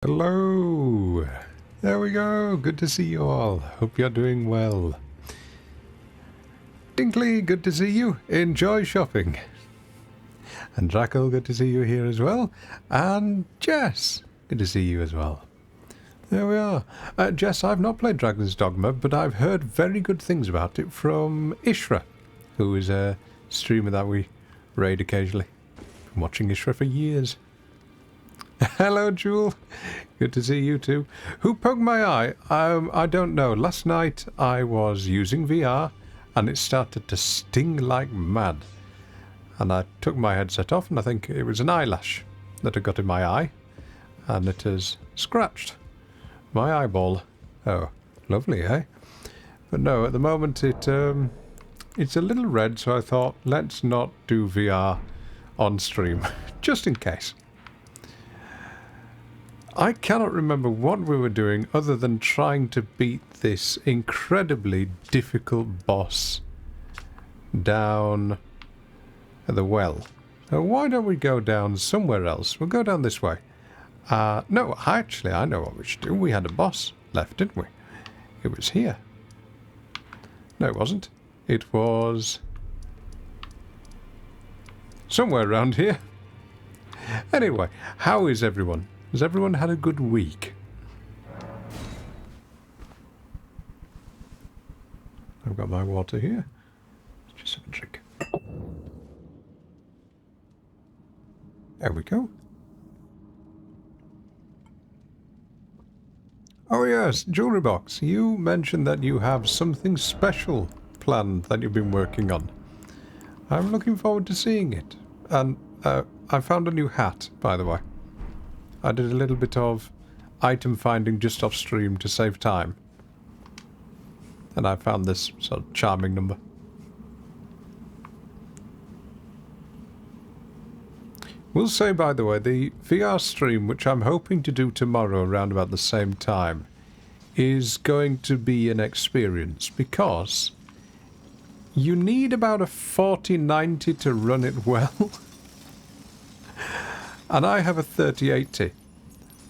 Hello! There we go, good to see you all. Hope you're doing well. Dinkley, good to see you. Enjoy shopping. And Drackle, good to see you here as well. And Jess, good to see you as well. There we are. Jess, I've not played Dragon's Dogma, but I've heard very good things about it from Ishra, who is a streamer that we raid occasionally. Been watching Ishra for years. Hello, Jewel. Good to see you too. Who poked my eye? I don't know. Last night I was using VR and it started to sting like mad. And I took my headset off and I think it was an eyelash that had got in my eye. And it has scratched my eyeball. Oh, lovely, eh? But no, at the moment it's a little red, so I thought, let's not do VR on stream, just in case. I cannot remember what we were doing other than trying to beat this incredibly difficult boss down at the well. Now, why don't we go down somewhere else? We'll go down this way. No, actually, I know what we should do. We had a boss left, didn't we? It was here. No, it wasn't. It was somewhere around here. Anyway, how is everyone? Has everyone had a good week? I've got my water here. Just have a drink. There we go. Oh yes, jewelry box. You mentioned that you have something special planned that you've been working on. I'm looking forward to seeing it. And I found a new hat, by the way. I did a little bit of item finding just off stream to save time. And I found this sort of charming number. We'll say, by the way, the VR stream, which I'm hoping to do tomorrow around about the same time, is going to be an experience because you need about a 4090 to run it well. And I have a 3080,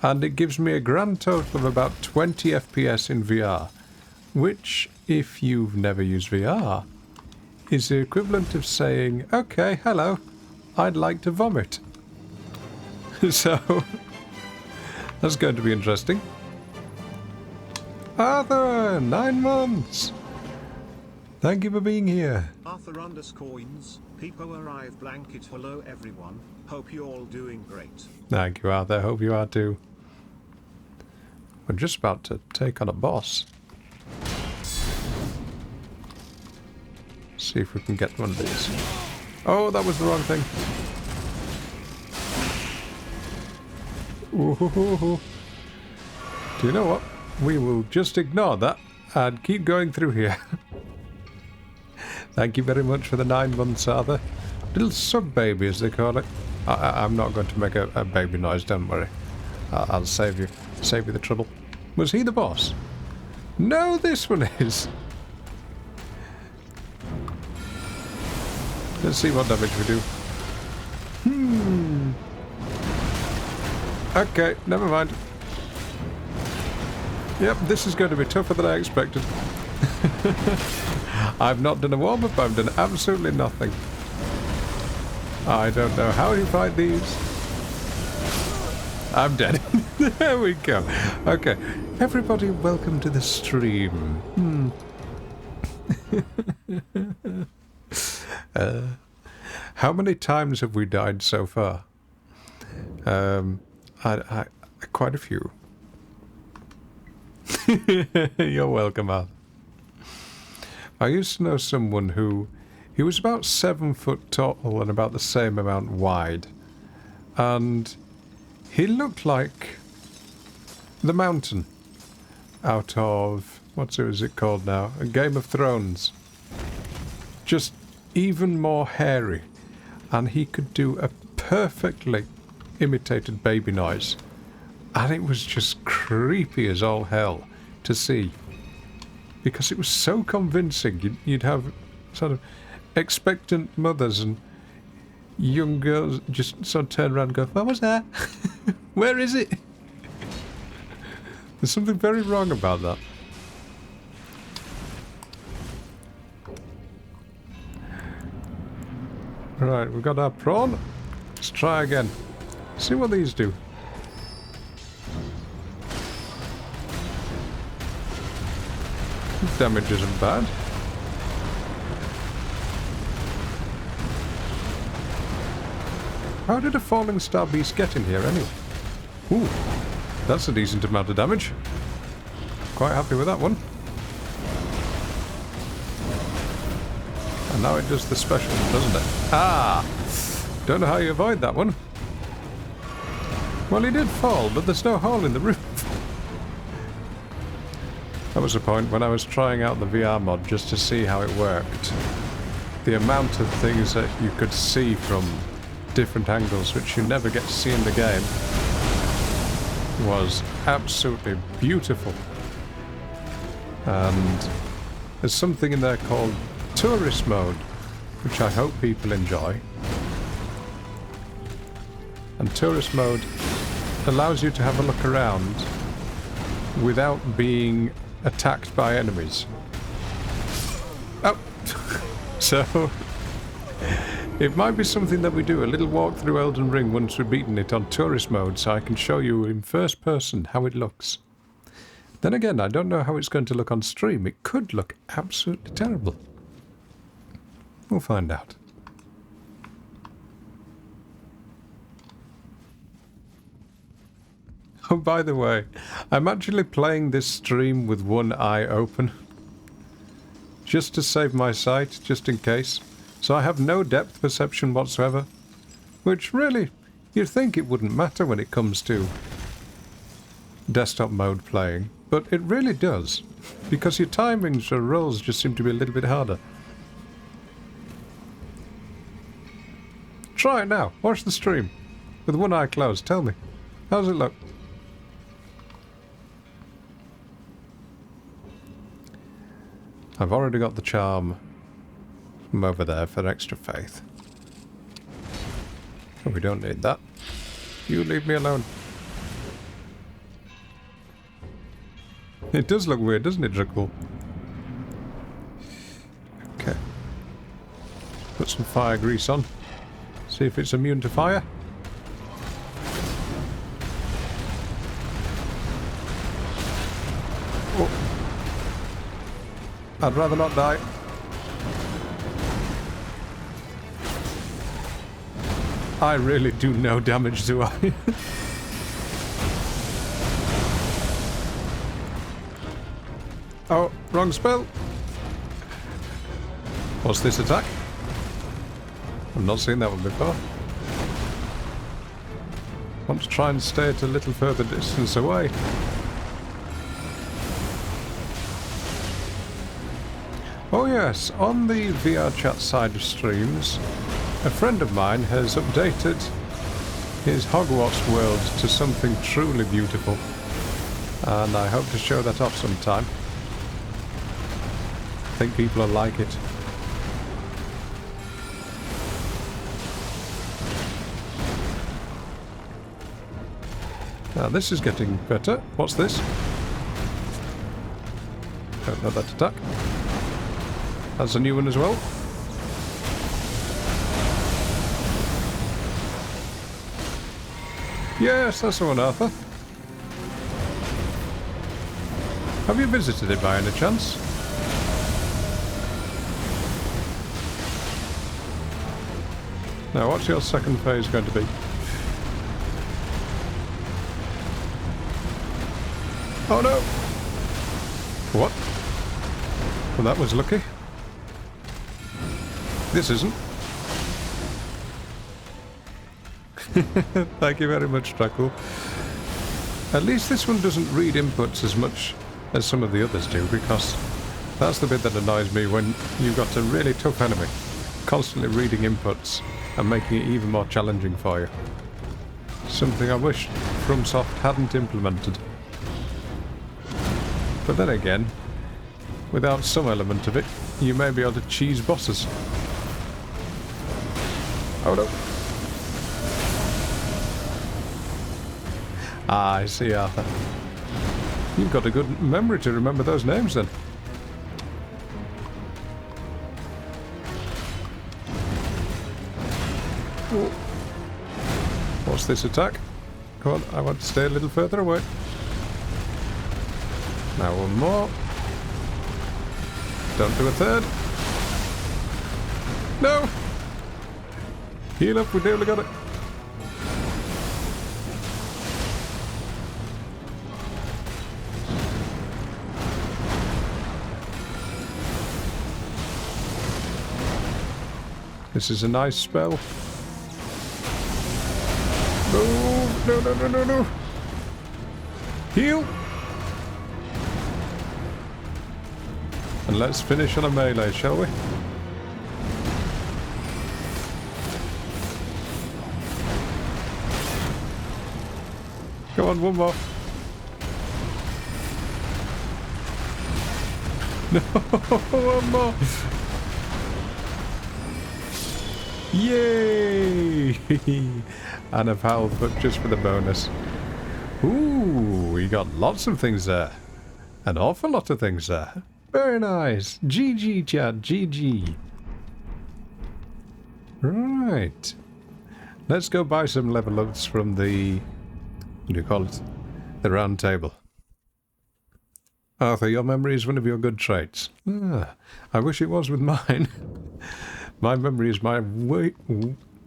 and it gives me a grand total of about 20 FPS in VR, which, if you've never used VR, is the equivalent of saying, okay, hello, I'd like to vomit. So, that's going to be interesting. Arthur, 9 months! Thank you for being here. Arthur_ins, Peepo arrive blanket. Hello everyone, hope you're all doing great. Thank you, Arthur, hope you are too. We're just about to take on a boss. See if we can get one of these. Oh, that was the wrong thing. Ooh. Do you know what? We will just ignore that and keep going through here. Thank you very much for the 9 months, Arthur. Little sub-baby, as they call it. I'm not going to make a baby noise, don't worry. I'll save you the trouble. Was he the boss? No, this one is. Let's see what damage we do. Okay, never mind. Yep, this is going to be tougher than I expected. I've not done a warm-up, I've done absolutely nothing. I don't know how you fight these. I'm dead. There we go. Okay, everybody welcome to the stream. How many times have we died so far? Quite a few. You're welcome, Al. I used to know someone who... He was about 7 foot tall and about the same amount wide. And he looked like the mountain out of... What is it called now? A Game of Thrones. Just even more hairy. And he could do a perfectly imitated baby noise. And it was just creepy as all hell to see. Because it was so convincing. You'd have sort of expectant mothers and young girls just sort of turn around and go, what was that? Where is it? There's something very wrong about that. Right, we've got our prawn. Let's try again. See what these do. Damage isn't bad. How did a falling star beast get in here anyway? Ooh, that's a decent amount of damage. Quite happy with that one. And now it does the special, doesn't it? Ah! Don't know how you avoid that one. Well, he did fall, but there's no hole in the roof. That was the point when I was trying out the VR mod just to see how it worked. The amount of things that you could see from different angles, which you never get to see in the game, was absolutely beautiful. And there's something in there called tourist mode, which I hope people enjoy. And tourist mode allows you to have a look around without being attacked by enemies. Oh! So, it might be something that we do, a little walk through Elden Ring once we've beaten it on tourist mode, so I can show you in first person how it looks. Then again, I don't know how it's going to look on stream. It could look absolutely terrible. We'll find out. Oh, by the way, I'm actually playing this stream with one eye open. Just to save my sight, just in case. So I have no depth perception whatsoever. Which really, you'd think it wouldn't matter when it comes to desktop mode playing. But it really does. Because your timings for rolls just seem to be a little bit harder. Try it now. Watch the stream. With one eye closed. Tell me. How does it look? I've already got the charm from over there for extra faith. Oh, we don't need that. You leave me alone. It does look weird, doesn't it, Dracul? Okay. Put some fire grease on. See if it's immune to fire. Oh. I'd rather not die. I really do no damage, do I? Oh, wrong spell. What's this attack? I've not seen that one before. Want to try and stay at a little further distance away. Oh yes, on the VR chat side of streams, a friend of mine has updated his Hogwarts world to something truly beautiful. And I hope to show that off sometime. I think people will like it. Now this is getting better. What's this? Don't know that attack. That's a new one as well. Yes, that's the one, Arthur. Have you visited it by any chance? Now, what's your second phase going to be? Oh no! What? Well, that was lucky. This isn't. Thank you very much, Dracul. At least this one doesn't read inputs as much as some of the others do, because that's the bit that annoys me when you've got a really tough enemy constantly reading inputs and making it even more challenging for you. Something I wish FromSoft hadn't implemented. But then again, without some element of it, you may be able to cheese bosses. Oh no. Ah, I see, Arthur. You've got a good memory to remember those names then. Oh. What's this attack? Come on, I want to stay a little further away. Now one more. Don't do a third. No! Heal up, we nearly got it. This is a nice spell. No, no, no, no, no, no. Heal. And let's finish on a melee, shall we? Come on, one more. No, one more. Yay! And a foul foot just for the bonus. Ooh, we got lots of things there. An awful lot of things there. Very nice. GG, chat. GG. Right. Let's go buy some level ups from the... what do you call it? The round table. Arthur, your memory is one of your good traits. Ah, I wish it was with mine. My memory is my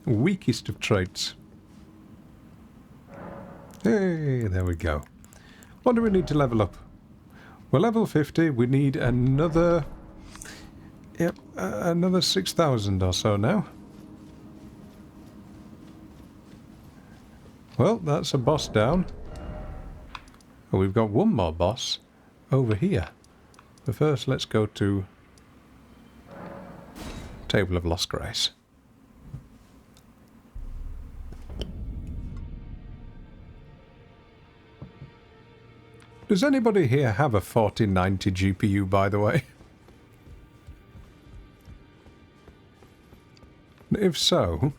weakest of traits. Hey, there we go. What do we need to level up? We're level 50. We need another... yep, another 6,000 or so now. Well, that's a boss down. Oh, we've got one more boss over here. But first, let's go to... Table of Lost Grace. Does anybody here have a 4090 GPU, by the way? If so,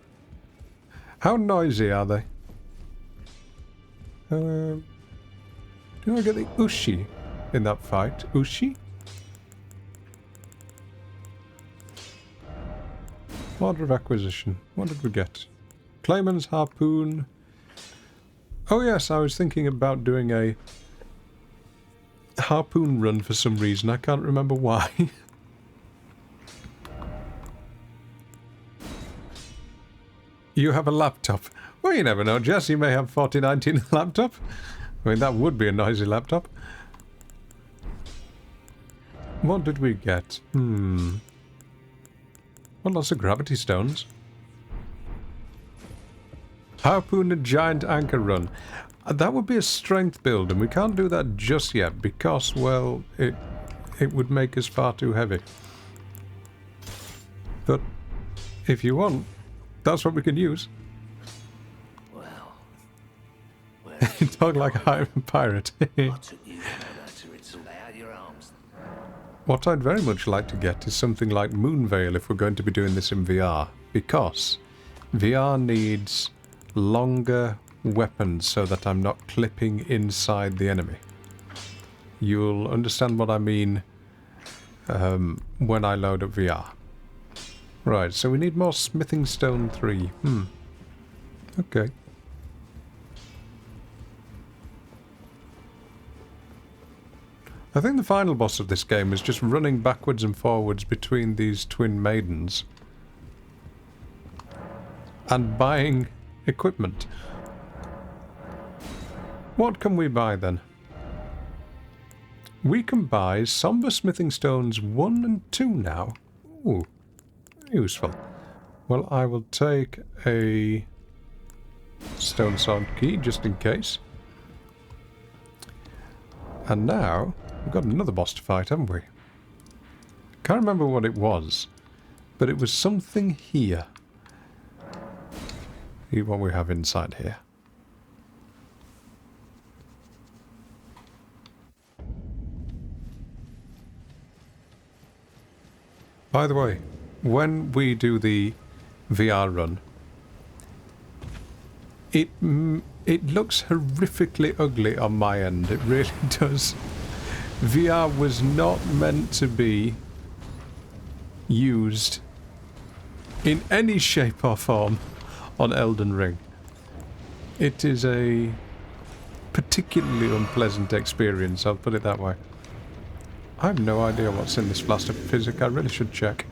how noisy are they? Do I get the Ushi in that fight? Ushi? Order of acquisition. What did we get? Clayman's harpoon. Oh yes, I was thinking about doing a harpoon run for some reason. I can't remember why. You have a laptop. Well, you never know, Jess. You may have 4019 laptop. I mean, that would be a noisy laptop. What did we get? Well, lots of gravity stones. Harpoon and giant anchor run. That would be a strength build, and we can't do that just yet because, well, it would make us far too heavy. But if you want, that's what we can use. Well, talk like I'm a pirate. What I'd very much like to get is something like Moonveil if we're going to be doing this in VR, because VR needs longer weapons so that I'm not clipping inside the enemy. You'll understand what I mean when I load up VR. Right, so we need more smithing stone 3. Okay. I think the final boss of this game is just running backwards and forwards between these twin maidens and buying equipment. What can we buy then? We can buy Somber Smithing Stones 1 and 2 now. Ooh, useful. Well, I will take a Stone Sword Key just in case. And now, we've got another boss to fight, haven't we? Can't remember what it was, but it was something here. See what we have inside here. By the way, when we do the VR run, it looks horrifically ugly on my end. It really does. VR was not meant to be used in any shape or form on Elden Ring. It is a particularly unpleasant experience, I'll put it that way. I have no idea what's in this flask of physic. I really should check.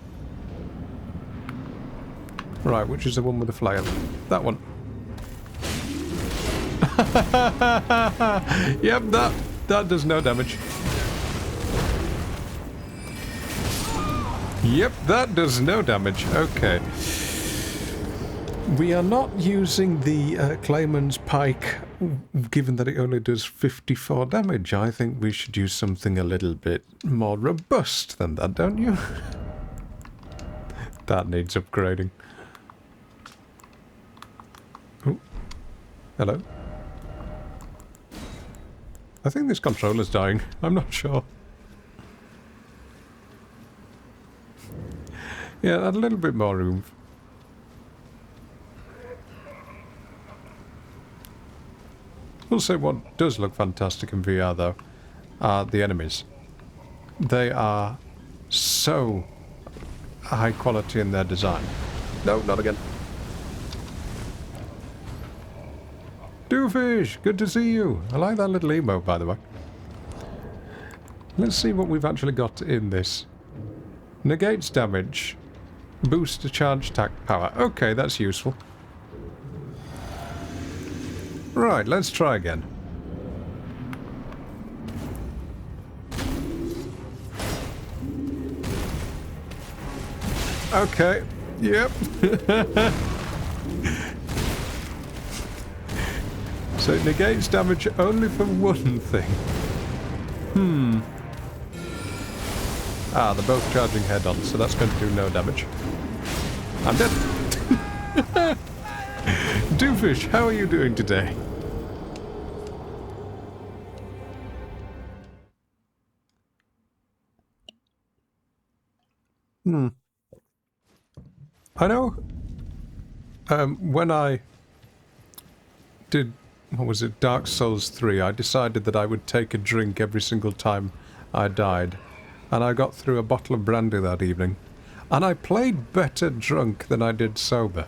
Right, which is the one with the flail? That one. Yep, that does no damage. Yep, that does no damage. Okay. We are not using the Clayman's Pike, given that it only does 54 damage. I think we should use something a little bit more robust than that, don't you? That needs upgrading. Oh, hello. I think this controller's dying. I'm not sure. Yeah, add a little bit more room. We'll say what does look fantastic in VR, though, are the enemies. They are so high quality in their design. No, not again. Doofish, good to see you. I like that little emote, by the way. Let's see what we've actually got in this. Negates damage. Boost to charge attack power. Okay, that's useful. Right, let's try again. Okay, yep. So it negates damage only for one thing. Ah, they're both charging head-on, so that's going to do no damage. I'm dead. Doofish, how are you doing today? I know when I did, what was it, Dark Souls 3, I decided that I would take a drink every single time I died. And I got through a bottle of brandy that evening. And I played better drunk than I did sober.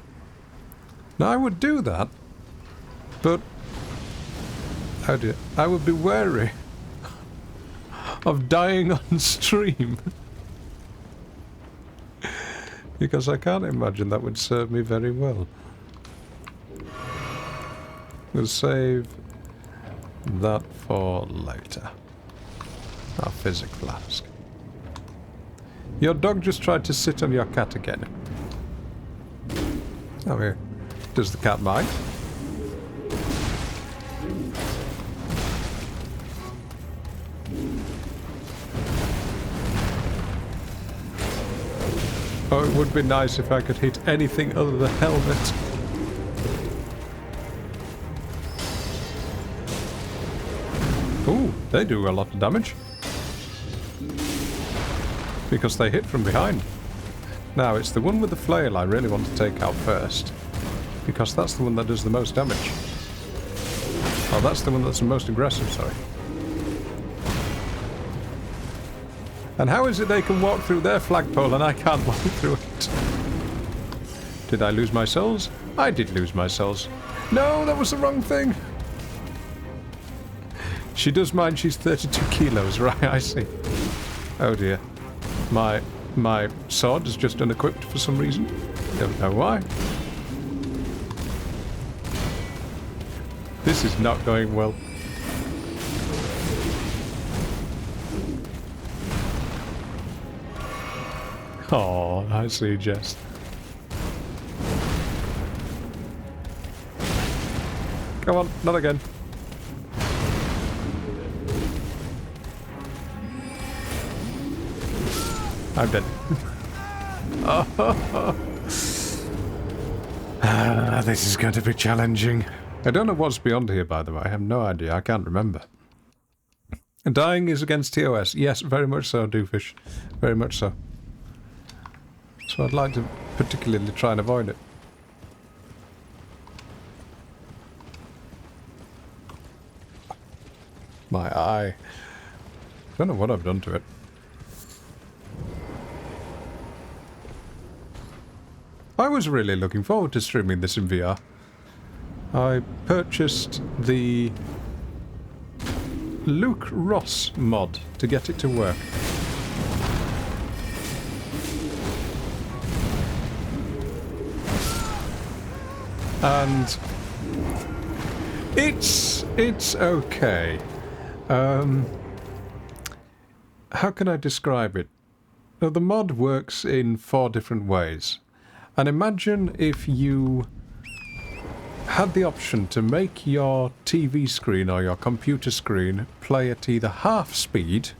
Now, I would do that, but I would be wary of dying on stream. Because I can't imagine that would serve me very well. We'll save that for later. Our physic flask. Your dog just tried to sit on your cat again. Oh, here. Does the cat mind? Oh, it would be nice if I could hit anything other than the helmet. Ooh, they do a lot of damage. Because they hit from behind. Now, it's the one with the flail I really want to take out first. Because that's the one that does the most damage. Oh, that's the one that's the most aggressive, sorry. And how is it they can walk through their flagpole and I can't walk through it? Did I lose my souls? I did lose my souls. No, that was the wrong thing. She does mind she's 32 kilos, right, I see. Oh dear. My sword is just unequipped for some reason. Don't know why. This is not going well. Oh, I see, Jess. Come on, not again. I'm dead. This is going to be challenging. I don't know what's beyond here, by the way. I have no idea. I can't remember. Dying is against TOS. Yes, very much so, Doofish. Very much so. So I'd like to particularly try and avoid it. My eye. Don't know what I've done to it. I was really looking forward to streaming this in VR. I purchased the Luke Ross mod to get it to work. And it's okay. How can I describe it? Now, the mod works in 4 different ways. And imagine if you had the option to make your TV screen or your computer screen play at either half speed,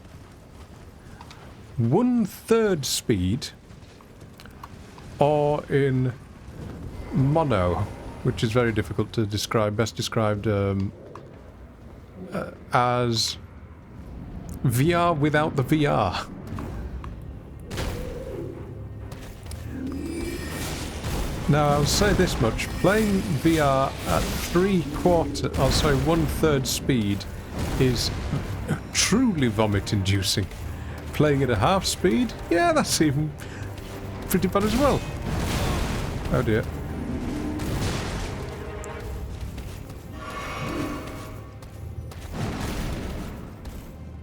1/3 speed, or in mono, which is very difficult to describe, best described as VR without the VR. Now, I'll say this much, playing VR at 1/3 speed is truly vomit-inducing. Playing it at half speed, yeah, that's even pretty bad as well. Oh dear.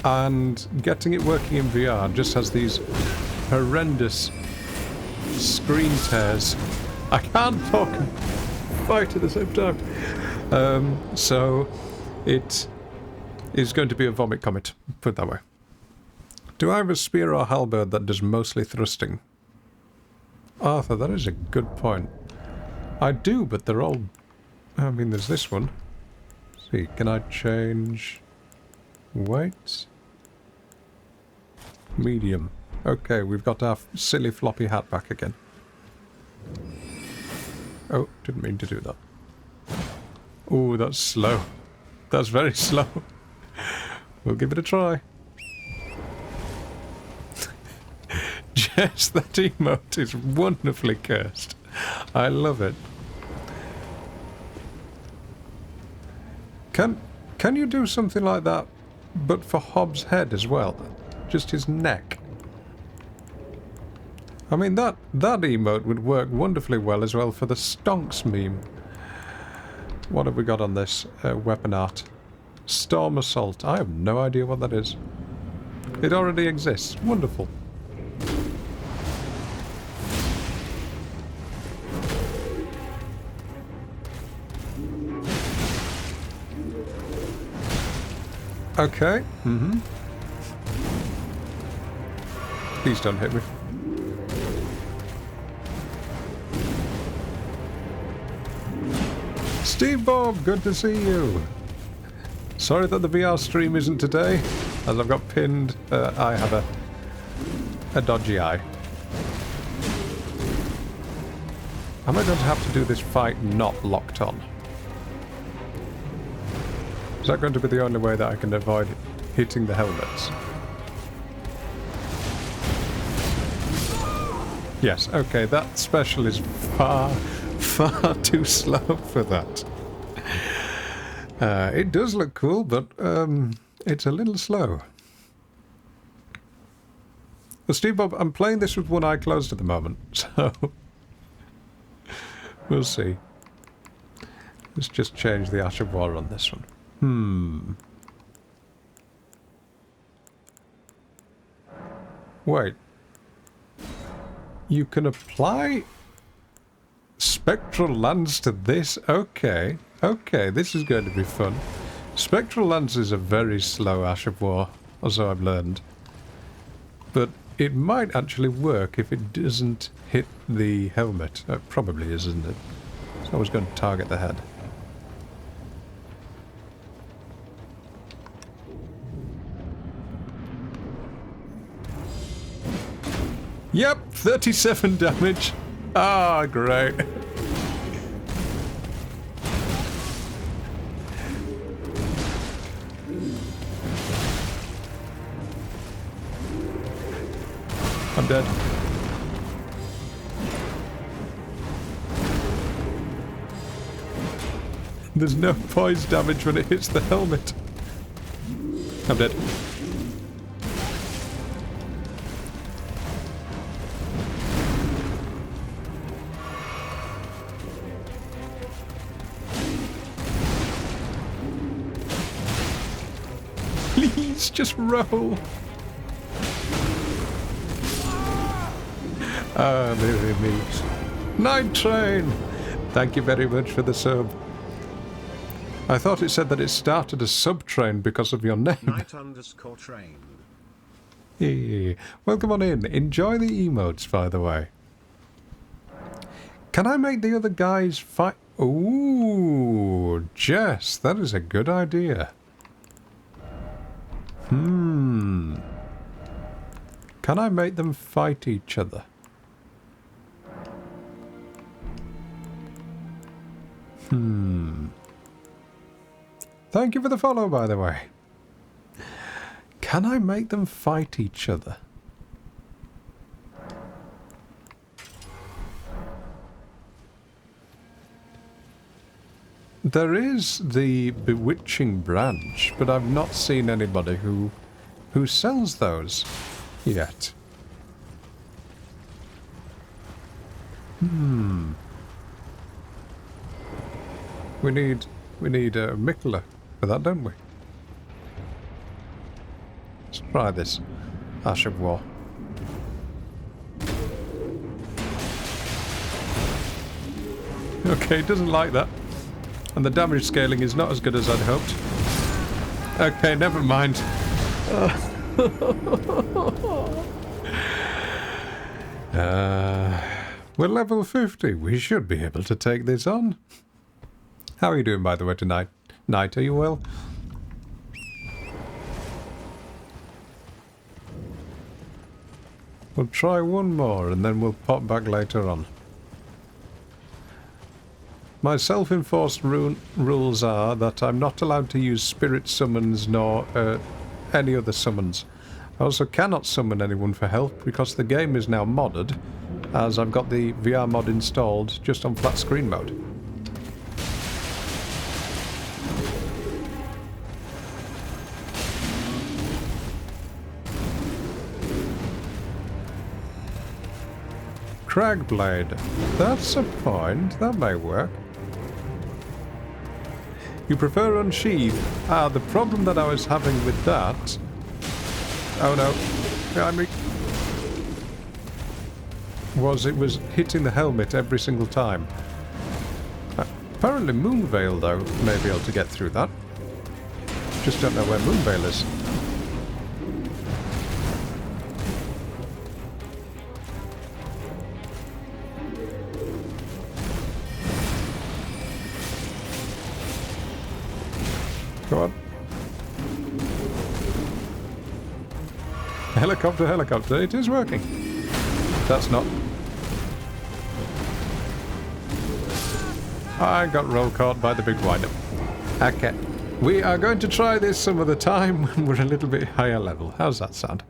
And getting it working in VR just has these horrendous screen tears. I can't talk and fight at the same time. So it is going to be a vomit comet, put it that way. Do I have a spear or halberd that does mostly thrusting? Arthur, that is a good point. I do, but they're all... I mean, there's this one. Let's see, can I change... weight? Medium. Okay, we've got our silly floppy hat back again. Oh, didn't mean to do that. Oh, that's slow. That's very slow. We'll give it a try. Jess, that emote is wonderfully cursed. I love it. Can you do something like that, but for Hobbs' head as well? Just his neck. I mean, that emote would work wonderfully well as well for the Stonks meme. What have we got on this weapon art? Storm Assault. I have no idea what that is. It already exists. Wonderful. Okay. Please don't hit me. Steve Bob, good to see you. Sorry that the VR stream isn't today, as I've got pinned. I have a dodgy eye. Am I going to have to do this fight not locked on? Is that going to be the only way that I can avoid hitting the helmets? Yes, okay, that special is far too slow for that. It does look cool, but it's a little slow. Well, Steve Bob, I'm playing this with one eye closed at the moment, so we'll see. Let's just change the Ash of War on this one. Wait. You can apply Spectral Lance to this? Okay. Okay, this is going to be fun. Spectral Lance is a very slow Ash of War, or so I've learned. But it might actually work if it doesn't hit the helmet. It probably is, isn't it? So I was going to target the head. Yep, 37 damage. Ah, great. I'm dead. There's no poise damage when it hits the helmet. I'm dead. Please, just roll. Ah, dear me. Night Train! Thank you very much for the sub. I thought it said that it started a sub-train because of your name. Night_train. Yeah. Welcome on in. Enjoy the emotes, by the way. Can I make the other guys fight? Ooh, Jess, that is a good idea. Can I make them fight each other? Thank you for the follow, by the way. Can I make them fight each other? There is the bewitching branch, but I've not seen anybody who sells those yet. We need a Mikla for that, don't we? Let's try this. Ash of War. Okay, it doesn't like that. And the damage scaling is not as good as I'd hoped. Okay, never mind. We're level 50. We should be able to take this on. How are you doing, by the way, tonight? Night, are you well? We'll try one more and then we'll pop back later on. My self-enforced rules are that I'm not allowed to use spirit summons nor any other summons. I also cannot summon anyone for help because the game is now modded, as I've got the VR mod installed just on flat screen mode. Cragblade. That's a point. That may work. You prefer unsheathed? Ah, the problem that I was having with that... Oh no. Behind me. It was hitting the helmet every single time. Apparently Moonveil, though, may be able to get through that. Just don't know where Moonveil is. Go on. Helicopter, helicopter. It is working. That's not. I got roll caught by the big wind-up. Okay. We are going to try this some other time when we're a little bit higher level. How's that sound?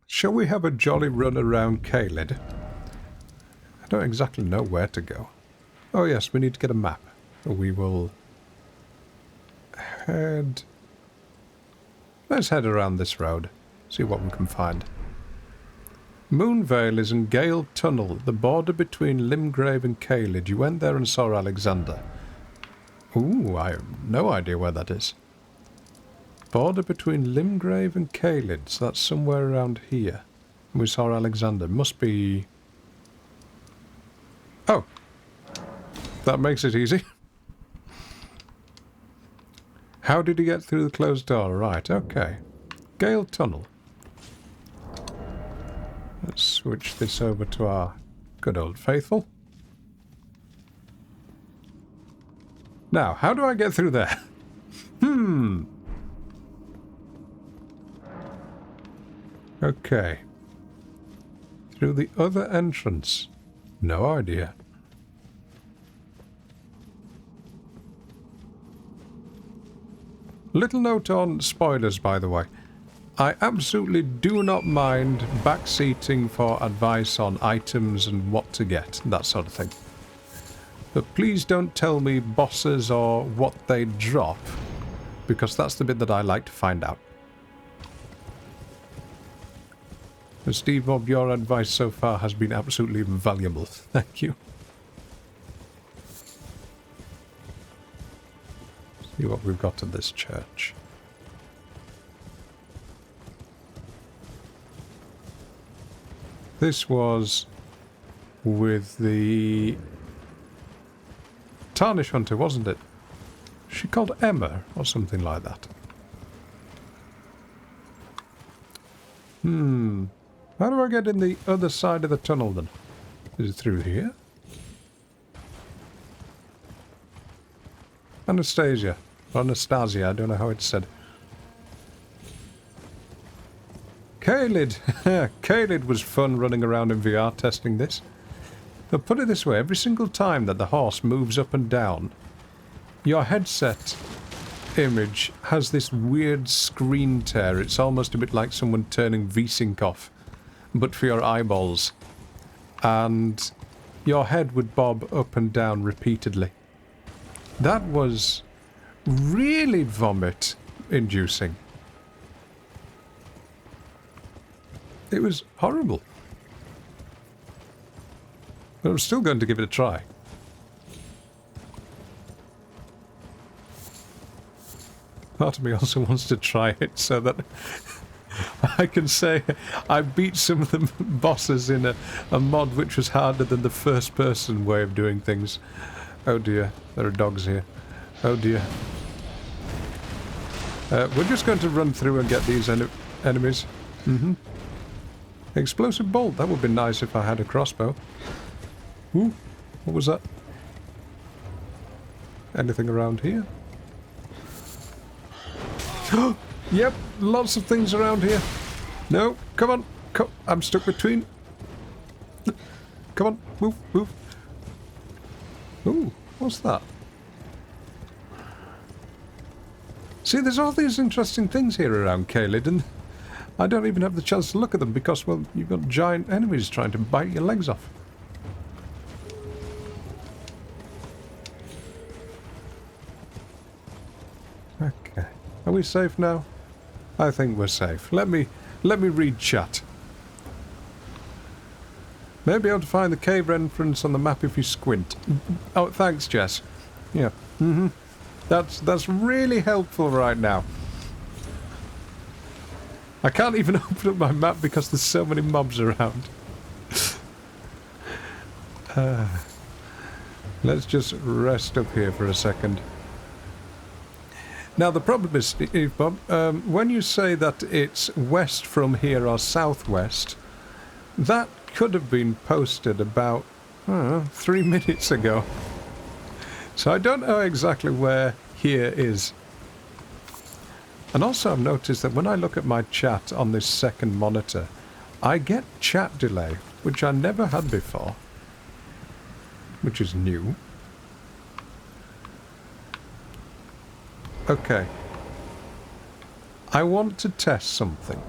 Shall we have a jolly run around Caelid? I don't exactly know where to go. Oh yes, we need to get a map. We will head... Let's head around this road. See what we can find. Moonveil is in Gale Tunnel, the border between Limgrave and Caelid. You went there and saw Alexander. Ooh, I have no idea where that is. Border between Limgrave and Caelid, so that's somewhere around here. We saw Alexander. Must be... Oh! That makes it easy. How did he get through the closed door? Right, okay. Gale Tunnel. Let's switch this over to our good old faithful. Now, how do I get through there? Okay. Through the other entrance. No idea. Little note on spoilers, by the way. I absolutely do not mind backseating for advice on items and what to get, that sort of thing. But please don't tell me bosses or what they drop, because that's the bit that I like to find out. And Steve Bob, your advice so far has been absolutely invaluable. Thank you. See what we've got at this church. This was with the Tarnish Hunter, wasn't it? She called Emma or something like that. How do I get in the other side of the tunnel then? Is it through here? Anastasia. Or Anastasia, I don't know how it's said. Caelid! Caelid was fun running around in VR testing this. But put it this way, every single time that the horse moves up and down, your headset image has this weird screen tear. It's almost a bit like someone turning V-Sync off, but for your eyeballs. And your head would bob up and down repeatedly. That was really vomit-inducing. It was horrible. But I'm still going to give it a try. Part of me also wants to try it so that I can say I beat some of the bosses in a mod which was harder than the first person way of doing things. Oh dear, there are dogs here. Oh dear. We're just going to run through and get these enemies. Explosive bolt, that would be nice if I had a crossbow. Ooh, what was that? Anything around here? Yep, lots of things around here. No, come on. I'm stuck between. Come on, move, move. Ooh, what's that? See, there's all these interesting things here around Caelid, and I don't even have the chance to look at them because, well, you've got giant enemies trying to bite your legs off. Okay. Are we safe now? I think we're safe. Let me read chat. Maybe be able to find the cave entrance on the map if you squint. Oh, thanks, Jess. Yeah. That's really helpful right now. I can't even open up my map because there's so many mobs around. Let's just rest up here for a second. Now the problem is, Steve Bob, when you say that it's west from here or southwest, that could have been posted about 3 minutes ago. So I don't know exactly where here is. And also I've noticed that when I look at my chat on this second monitor, I get chat delay, which I never had before. Which is new. Okay. I want to test something.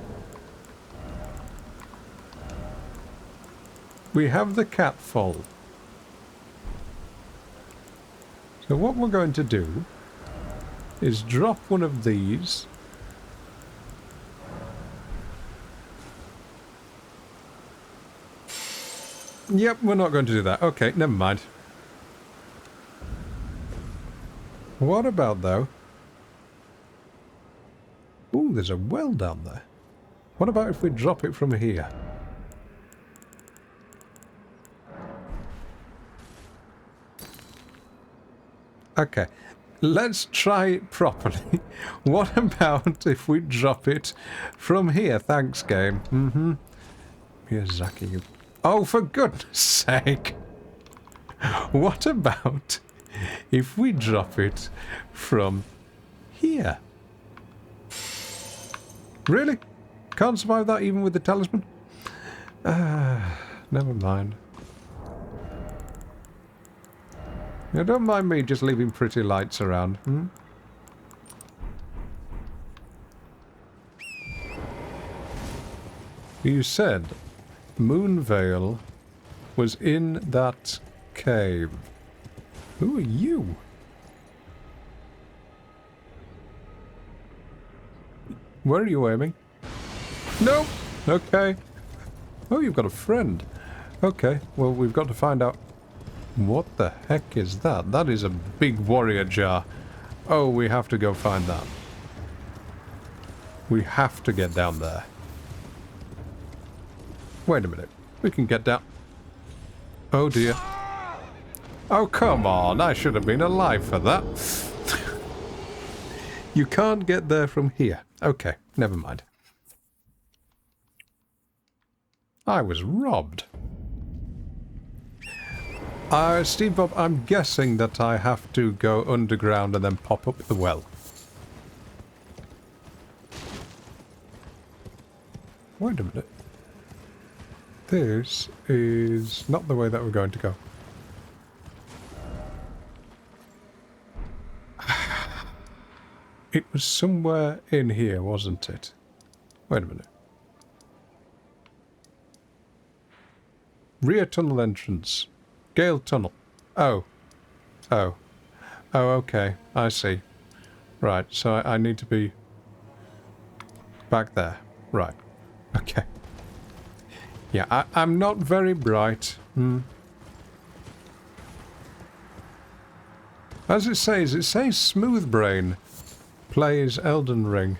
We have the catfall. So what we're going to do is drop one of these. Yep, we're not going to do that. Okay, never mind. What about, though? Ooh, there's a well down there. What about if we drop it from here? Okay, let's try it properly. What about if we drop it from here? Thanks, game. Miyazaki, you... Oh, for goodness sake! What about if we drop it from here? Really? Can't survive that even with the talisman? Never mind. Now, don't mind me just leaving pretty lights around. You said Moonvale was in that cave. Who are you? Where are you aiming? No! Okay. Oh, you've got a friend. Okay, well, we've got to find out... What the heck is that? That is a big warrior jar. Oh, we have to go find that. We have to get down there. Wait a minute. We can get down... Oh, dear. Oh, come on. I should have been alive for that. You can't get there from here. Okay, never mind. I was robbed. Steve Bob, I'm guessing that I have to go underground and then pop up the well. Wait a minute. This is not the way that we're going to go. It was somewhere in here, wasn't it? Wait a minute. Rear tunnel entrance. Gale tunnel. Oh. Oh. Oh, okay. I see. Right, so I need to be back there. Right. Okay. Yeah, I'm not very bright. As it says Smoothbrain plays Elden Ring.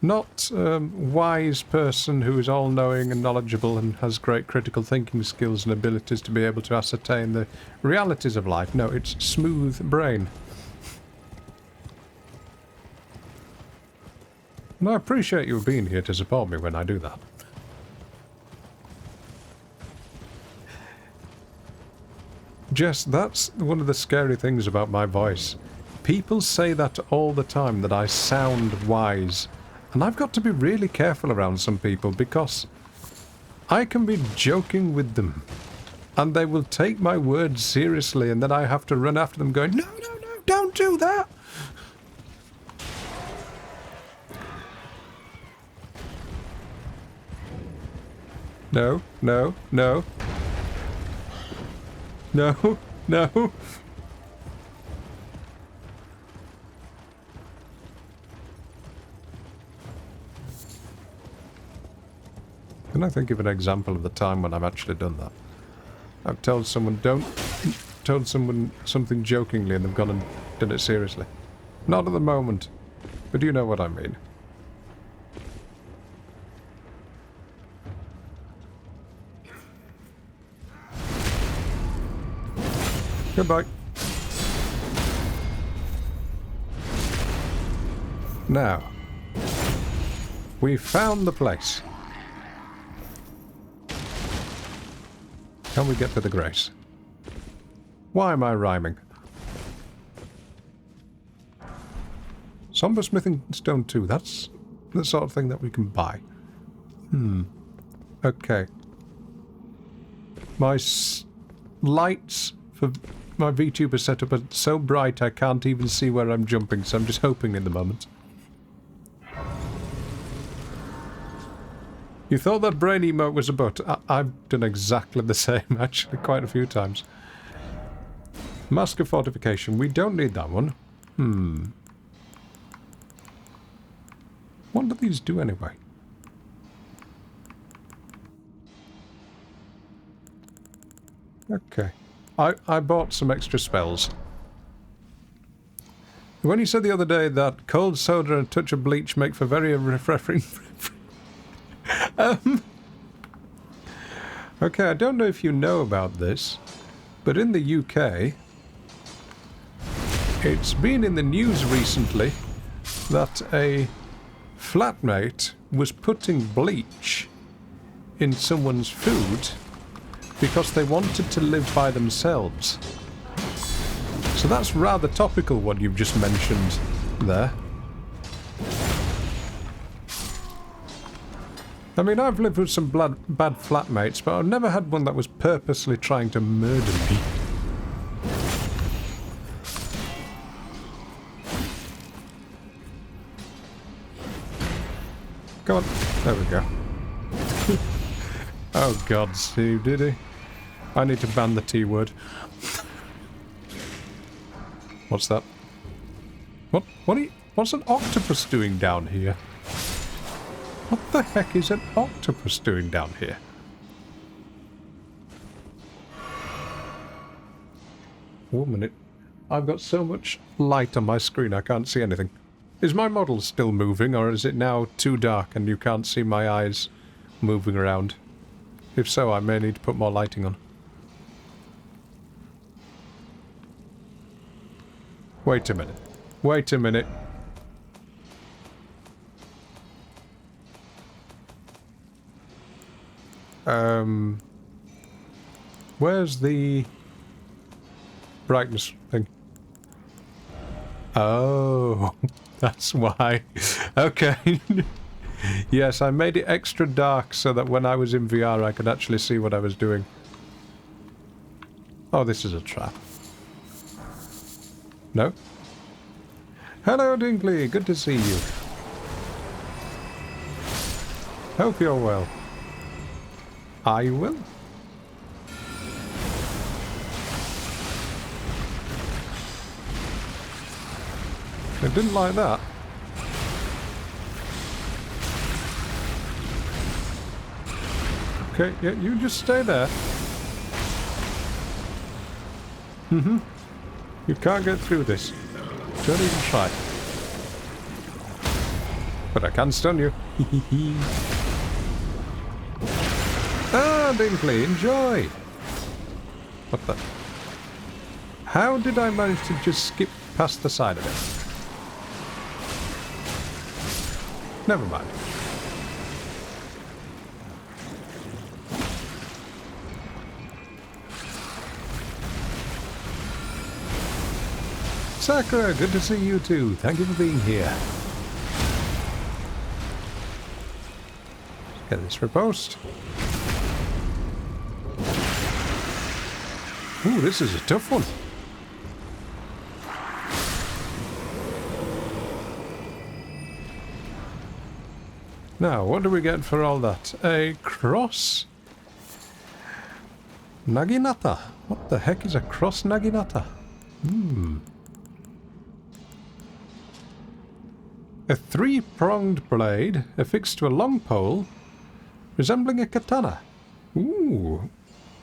Not wise person who is all-knowing and knowledgeable and has great critical thinking skills and abilities to be able to ascertain the realities of life. No, it's Smoothbrain. And I appreciate you being here to support me when I do that. Jess, that's one of the scary things about my voice. People say that all the time, that I sound wise. And I've got to be really careful around some people because I can be joking with them and they will take my words seriously and then I have to run after them going, no, no, no, don't do that. No, no, no. No, no. Can I think of an example of the time when I've actually done that? I've told someone something jokingly and they've gone and done it seriously. Not at the moment, but you know what I mean. Goodbye. Now, we found the place. Can we get to the grace? Why am I rhyming? Somber smithing stone 2. That's the sort of thing that we can buy. Okay. My lights for my VTuber setup are so bright I can't even see where I'm jumping, so I'm just hoping in the moment. You thought that brain emote was a butt. I've done exactly the same, actually, quite a few times. Mask of fortification. We don't need that one. What do these do anyway? Okay. I bought some extra spells. When you said the other day that cold soda and a touch of bleach make for very refreshing... Okay, I don't know if you know about this, but in the UK, it's been in the news recently that a flatmate was putting bleach in someone's food because they wanted to live by themselves. So that's rather topical what you've just mentioned there. I mean, I've lived with some bad flatmates, but I've never had one that was purposely trying to murder me. Come on. There we go. Oh God, Steve, did he? I need to ban the T word. What's that? What's an octopus doing down here? What the heck is an octopus doing down here? Oh, a minute. I've got so much light on my screen I can't see anything. Is my model still moving, or is it now too dark and you can't see my eyes moving around? If so, I may need to put more lighting on. Wait a minute. Wait a minute. Where's the brightness thing? Oh, that's why. Okay. Yes, I made it extra dark so that when I was in VR I could actually see what I was doing. Oh, this is a trap. No? Hello, Dinkley. Good to see you. Hope you're well. I will. I didn't like that. Okay, yeah, you just stay there. You can't get through this. Don't even try. But I can stun you. Ah, Dinkley, enjoy! What the... How did I manage to just skip past the side of it? Never mind. Sakura, good to see you too. Thank you for being here. Let's get this for post. Ooh, this is a tough one. Now, what do we get for all that? A cross Naginata. What the heck is a cross Naginata? A three-pronged blade affixed to a long pole resembling a katana. Ooh,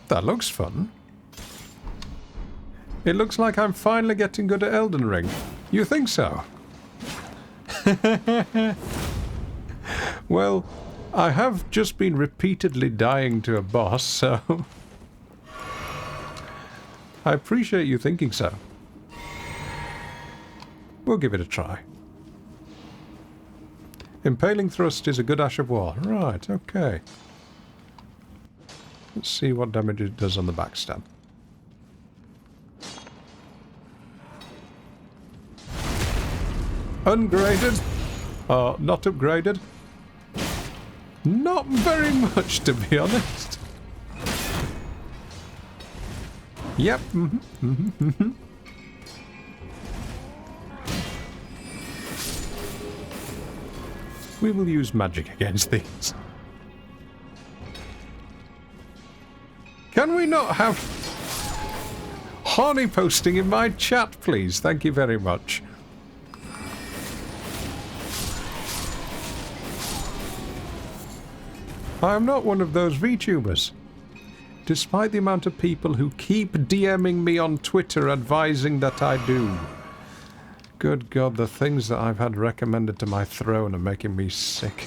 that looks fun. It looks like I'm finally getting good at Elden Ring. You think so? Well, I have just been repeatedly dying to a boss, so... I appreciate you thinking so. We'll give it a try. Impaling thrust is a good ash of war. Right, okay. Let's see what damage it does on the backstab. Ungraded? Oh, not upgraded? Not very much, to be honest. Yep. We will use magic against these. Can we not have honey posting in my chat, please? Thank you very much. I am not one of those VTubers. Despite the amount of people who keep DMing me on Twitter advising that I do. Good God, the things that I've had recommended to my throne are making me sick.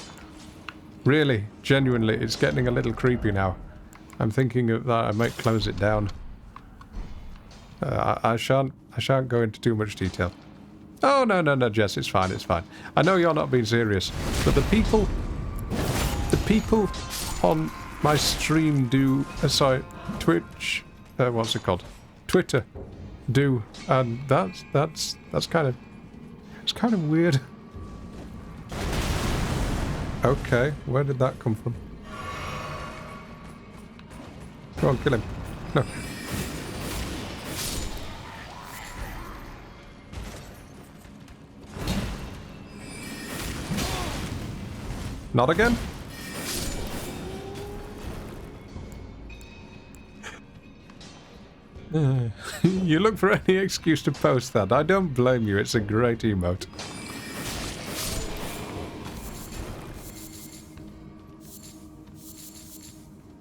Really, genuinely, it's getting a little creepy now. I'm thinking that I might close it down. I shan't go into too much detail. Oh, no, Jess, it's fine, it's fine. I know you're not being serious, but the people on my stream do, sorry, Twitch, what's it called? Twitter do, and that's kind of, it's kind of weird. Okay, where did that come from? Come on, kill him. No. Not again? You look for any excuse to post that. I don't blame you. It's a great emote.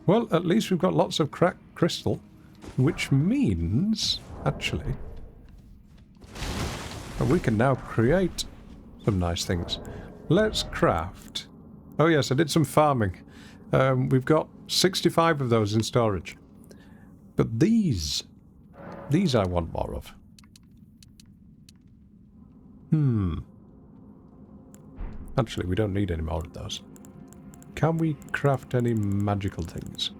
Well, at least we've got lots of cracked crystal, which means, actually, that we can now create some nice things. Let's craft. Oh yes, I did some farming. We've got 65 of those in storage. But these I want more of. Actually, we don't need any more of those. Can we craft any magical things?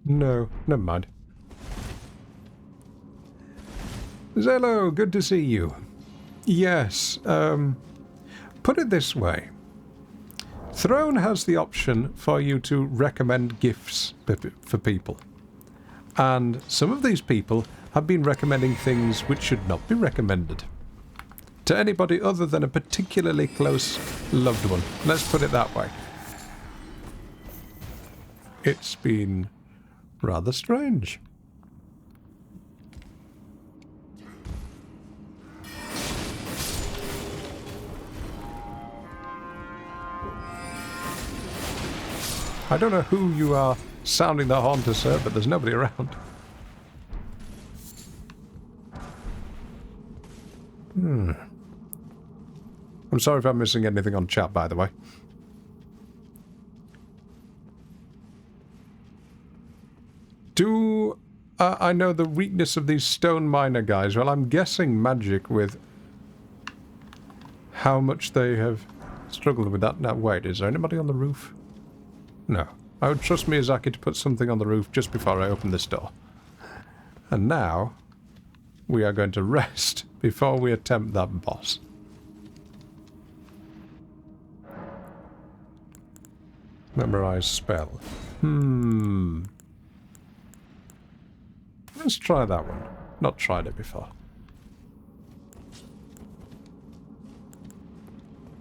No, never mind. Zello, good to see you. Yes, put it this way. Throne has the option for you to recommend gifts for people. And some of these people have been recommending things which should not be recommended to anybody other than a particularly close loved one. Let's put it that way. It's been rather strange. I don't know who you are sounding the horn to, sir, but there's nobody around. I'm sorry if I'm missing anything on chat, by the way. Do I know the weakness of these stone miner guys? Well, I'm guessing magic with how much they have struggled with that. Now, wait, is there anybody on the roof? No. I would trust Miyazaki to put something on the roof just before I open this door. And now, we are going to rest before we attempt that boss. Memorize spell. Let's try that one. Not tried it before.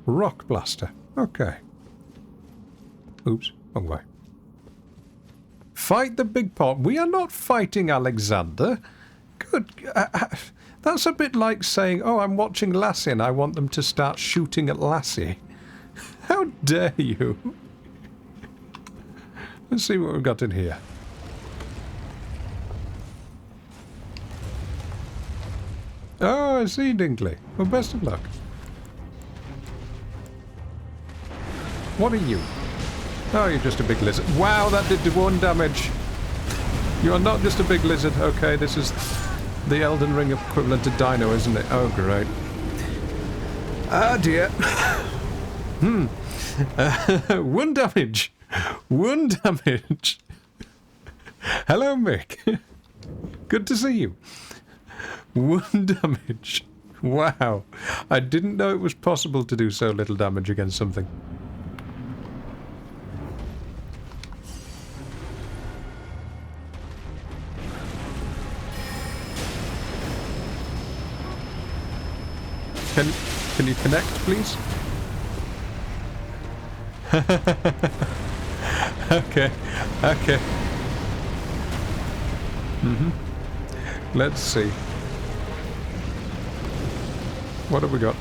Rock blaster. Okay. Oops. Wrong way. Fight the big pot. We are not fighting Alexander. Good. That's a bit like saying, oh, I'm watching Lassie and I want them to start shooting at Lassie. How dare you? Let's see what we've got in here. Oh, I see, Dinkley. Well, best of luck. What are you? Oh, you're just a big lizard. Wow, that did 1 damage. You are not just a big lizard. Okay, this is the Elden Ring equivalent to Dino, isn't it? Oh, great. Ah, dear. 1 damage. 1 damage. Hello, Mick. Good to see you. 1 damage. Wow. I didn't know it was possible to do so little damage against something. Can you connect, please? Okay. Okay. Let's see. What have we got?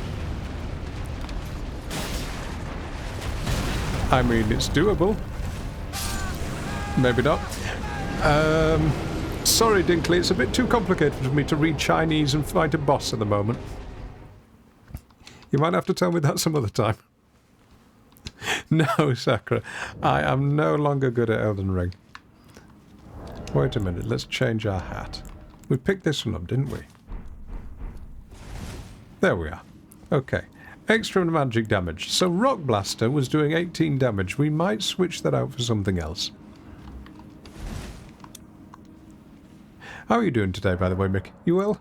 I mean, it's doable. Maybe not. Sorry, Dinkley, it's a bit too complicated for me to read Chinese and fight a boss at the moment. You might have to tell me that some other time. No, Sakura. I am no longer good at Elden Ring. Wait a minute, let's change our hat. We picked this one up, didn't we? There we are. Okay. Extra magic damage. So Rock Blaster was doing 18 damage. We might switch that out for something else. How are you doing today, by the way, Mick? You well?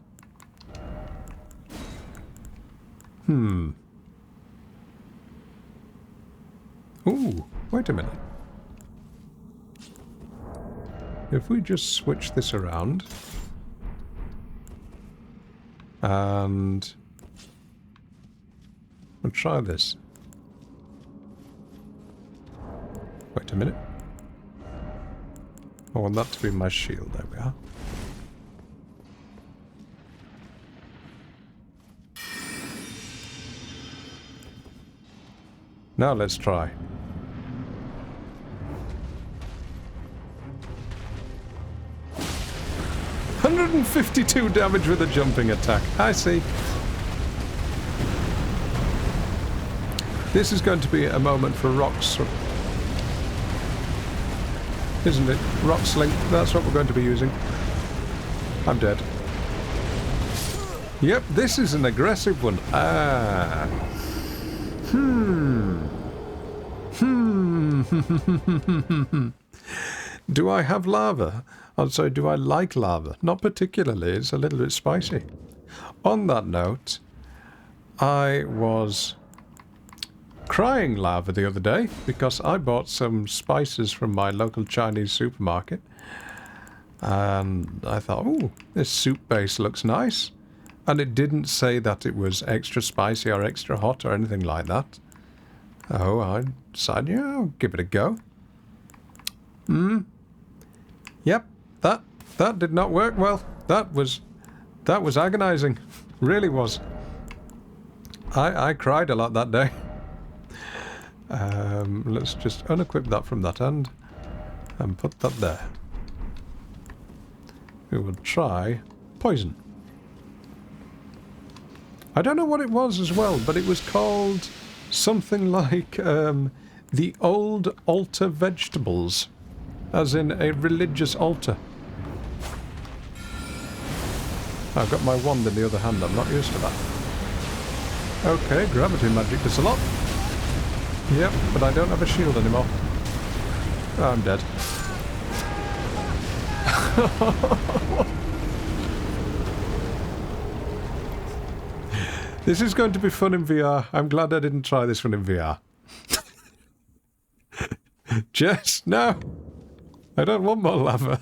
Ooh, wait a minute. If we just switch this around... and... we'll try this. Wait a minute. I want that to be my shield. There we are. Now let's try. 152 damage with a jumping attack. I see. This is going to be a moment for rocks. Isn't it? Rock sling. That's what we're going to be using. I'm dead. Yep, this is an aggressive one. Ah. Do I have lava? Oh, sorry, do I like lava? Not particularly. It's a little bit spicy. On that note, I was crying lava the other day because I bought some spices from my local Chinese supermarket. And I thought, oh, this soup base looks nice. And it didn't say that it was extra spicy or extra hot or anything like that. Oh, I decided, yeah, I'll give it a go. Yep, that did not work well. That was agonizing. Really was. I cried a lot that day. Let's just unequip that from that end and put that there. We will try poison. I don't know what it was as well, but it was called something like the old altar vegetables, as in a religious altar. I've got my wand in the other hand, I'm not used to that. Okay, gravity magic does a lot. Yep, but I don't have a shield anymore. Oh, I'm dead. This is going to be fun in VR. I'm glad I didn't try this one in VR. Jess, no! I don't want more lava.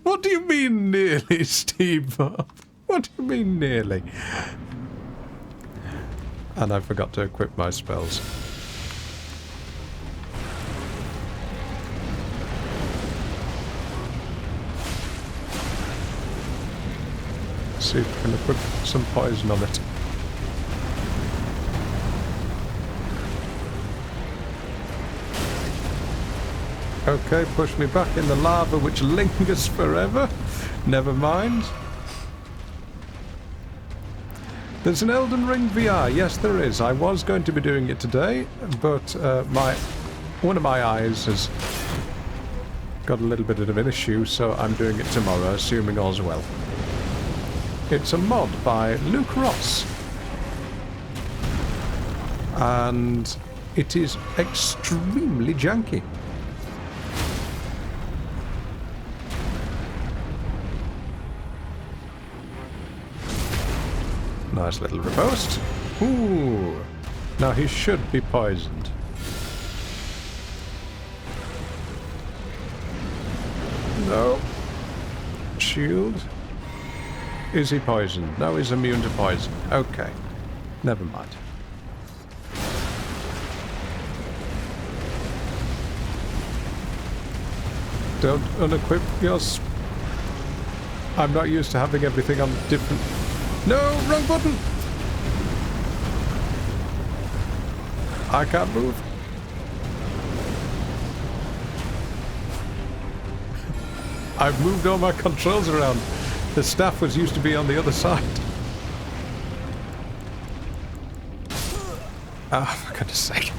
What do you mean nearly, Steve? What do you mean nearly? And I forgot to equip my spells. See if we can equip some poison on it. Okay, push me back in the lava which lingers forever. Never mind. There's an Elden Ring VR. Yes, there is. I was going to be doing it today, but one of my eyes has got a little bit of an issue, so I'm doing it tomorrow, assuming all's well. It's a mod by Luke Ross. And it is extremely janky. Nice little riposte. Ooh. Now he should be poisoned. No. Shield. Is he poisoned? No, he's immune to poison. Okay. Never mind. Don't unequip your... I'm not used to having everything on different... No! Wrong button! I can't move. I've moved all my controls around. The staff was used to be on the other side. Ah, for goodness sake.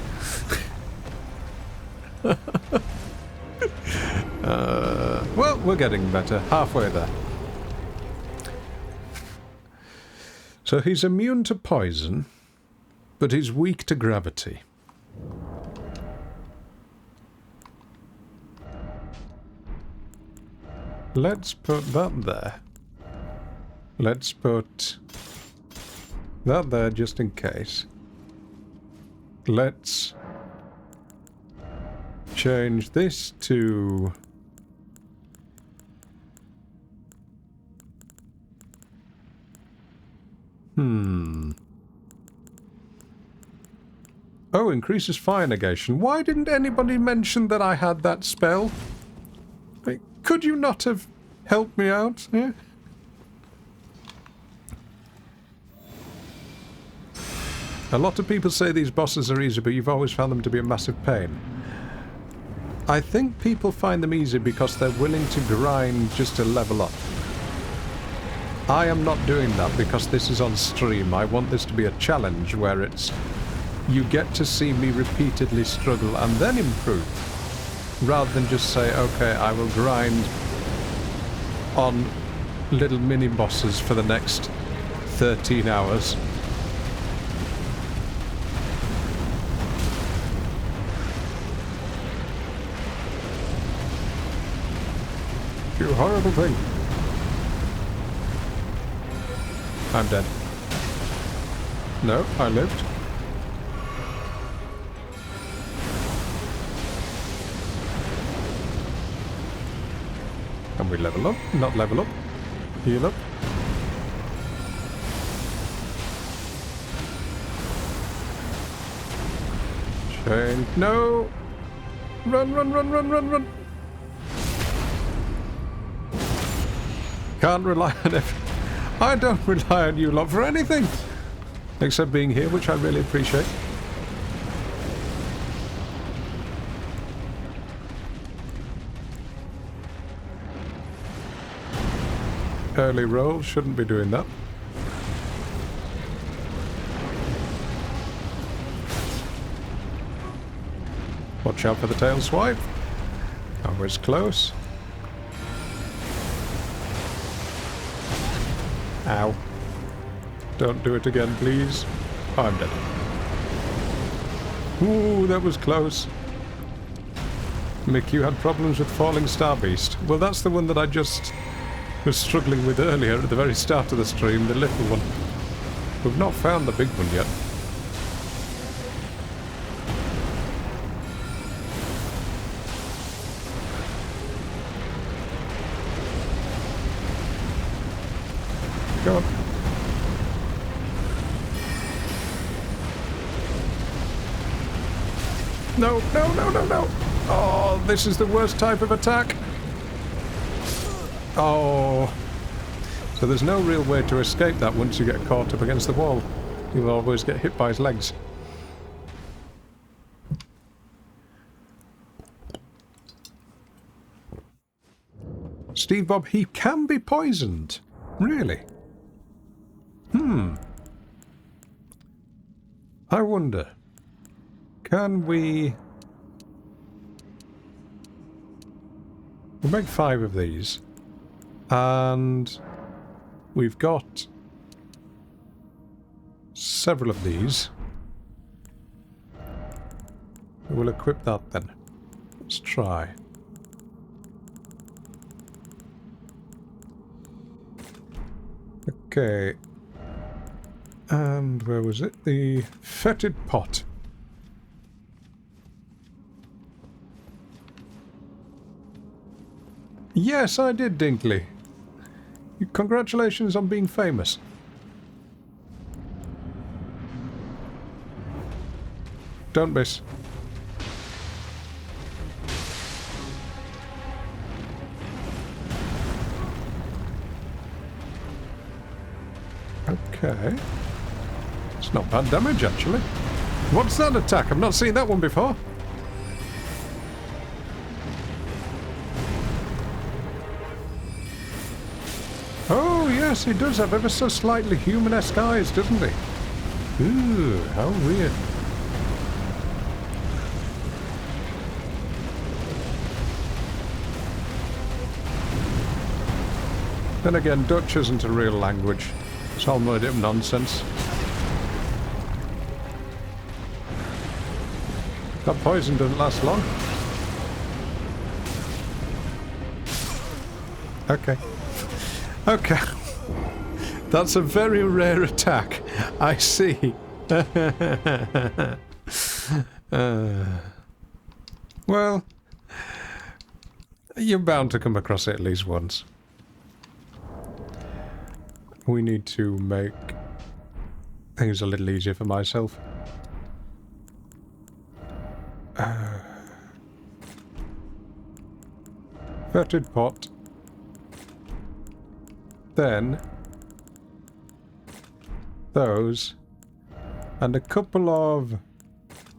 Well, we're getting better. Halfway there. So he's immune to poison, but he's weak to gravity. Let's put that there. Let's put that there just in case. Let's change this to... Oh, increases fire negation. Why didn't anybody mention that I had that spell? Like, could you not have helped me out? Yeah. A lot of people say these bosses are easy, but you've always found them to be a massive pain. I think people find them easy because they're willing to grind just to level up. I am not doing that because this is on stream. I want this to be a challenge where it's... you get to see me repeatedly struggle and then improve. Rather than just say, okay, I will grind on little mini-bosses for the next 13 hours. You horrible thing. I'm dead. No, I lived. And we level up, not level up. Heal up. Chain. No! Run, run, run, run, run, run! Can't rely on it. I don't rely on you lot for anything! Except being here, which I really appreciate. Early roll, shouldn't be doing that. Watch out for the tail swipe. Always close. Ow. Don't do it again, please. Oh, I'm dead. Ooh, that was close. Mick, you had problems with Falling Star Beast. Well, that's the one that I just was struggling with earlier at the very start of the stream, the little one. We've not found the big one yet. Go on. No, no, no, no, no! Oh, this is the worst type of attack! Oh. So there's no real way to escape that once you get caught up against the wall. You'll always get hit by his legs. Steve Bob, he can be poisoned. Really? I wonder, can we... We'll make 5 of these. And we've got several of these. We'll equip that then. Let's try. Okay. And where was it? The fetid pot. Yes, I did, Dinkley. Congratulations on being famous. Don't miss. Okay. It's not bad damage, actually. What's that attack? I've not seen that one before. Oh, yes, he does have ever so slightly human-esque eyes, doesn't he? Ooh, how weird. Then again, Dutch isn't a real language. It's all made up nonsense. That poison doesn't last long. Okay. Okay. That's a very rare attack. I see. Well, you're bound to come across it at least once. We need to make things a little easier for myself. Fetid pot. Then those and a couple of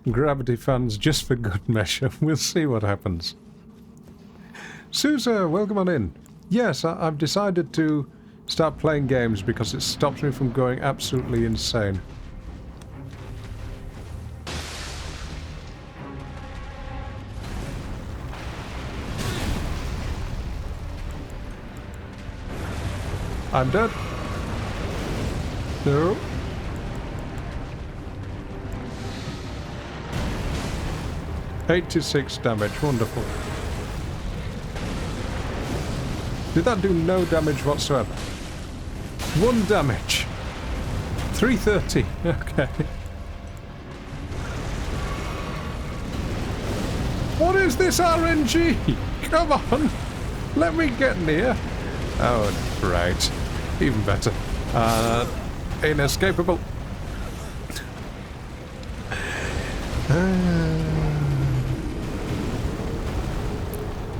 gravity fans just for good measure. We'll see what happens. Sousa, welcome on in. Yes, I've decided to start playing games because it stops me from going absolutely insane. I'm dead. No. $86 damage, wonderful. Did that do no damage whatsoever? 1 damage. 330, okay. What is this RNG? Come on, let me get near. Oh, right. Even better. Inescapable.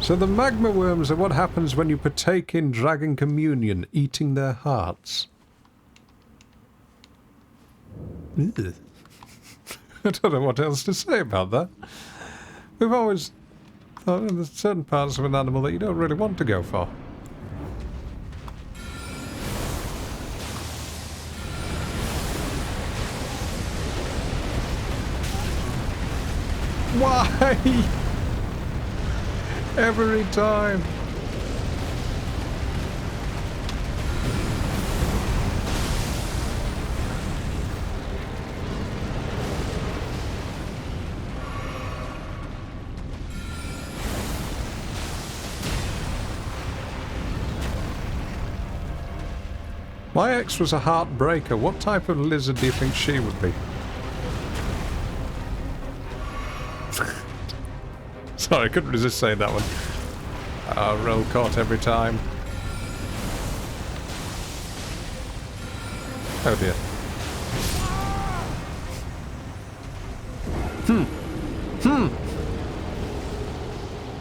So the magma worms are what happens when you partake in dragon communion, eating their hearts. Ugh. I don't know what else to say about that. We've always thought there's certain parts of an animal that you don't really want to go for. Why? Every time. My ex was a heartbreaker. What type of lizard do you think she would be? Sorry, I couldn't resist saying that one. Roll caught every time. Oh dear.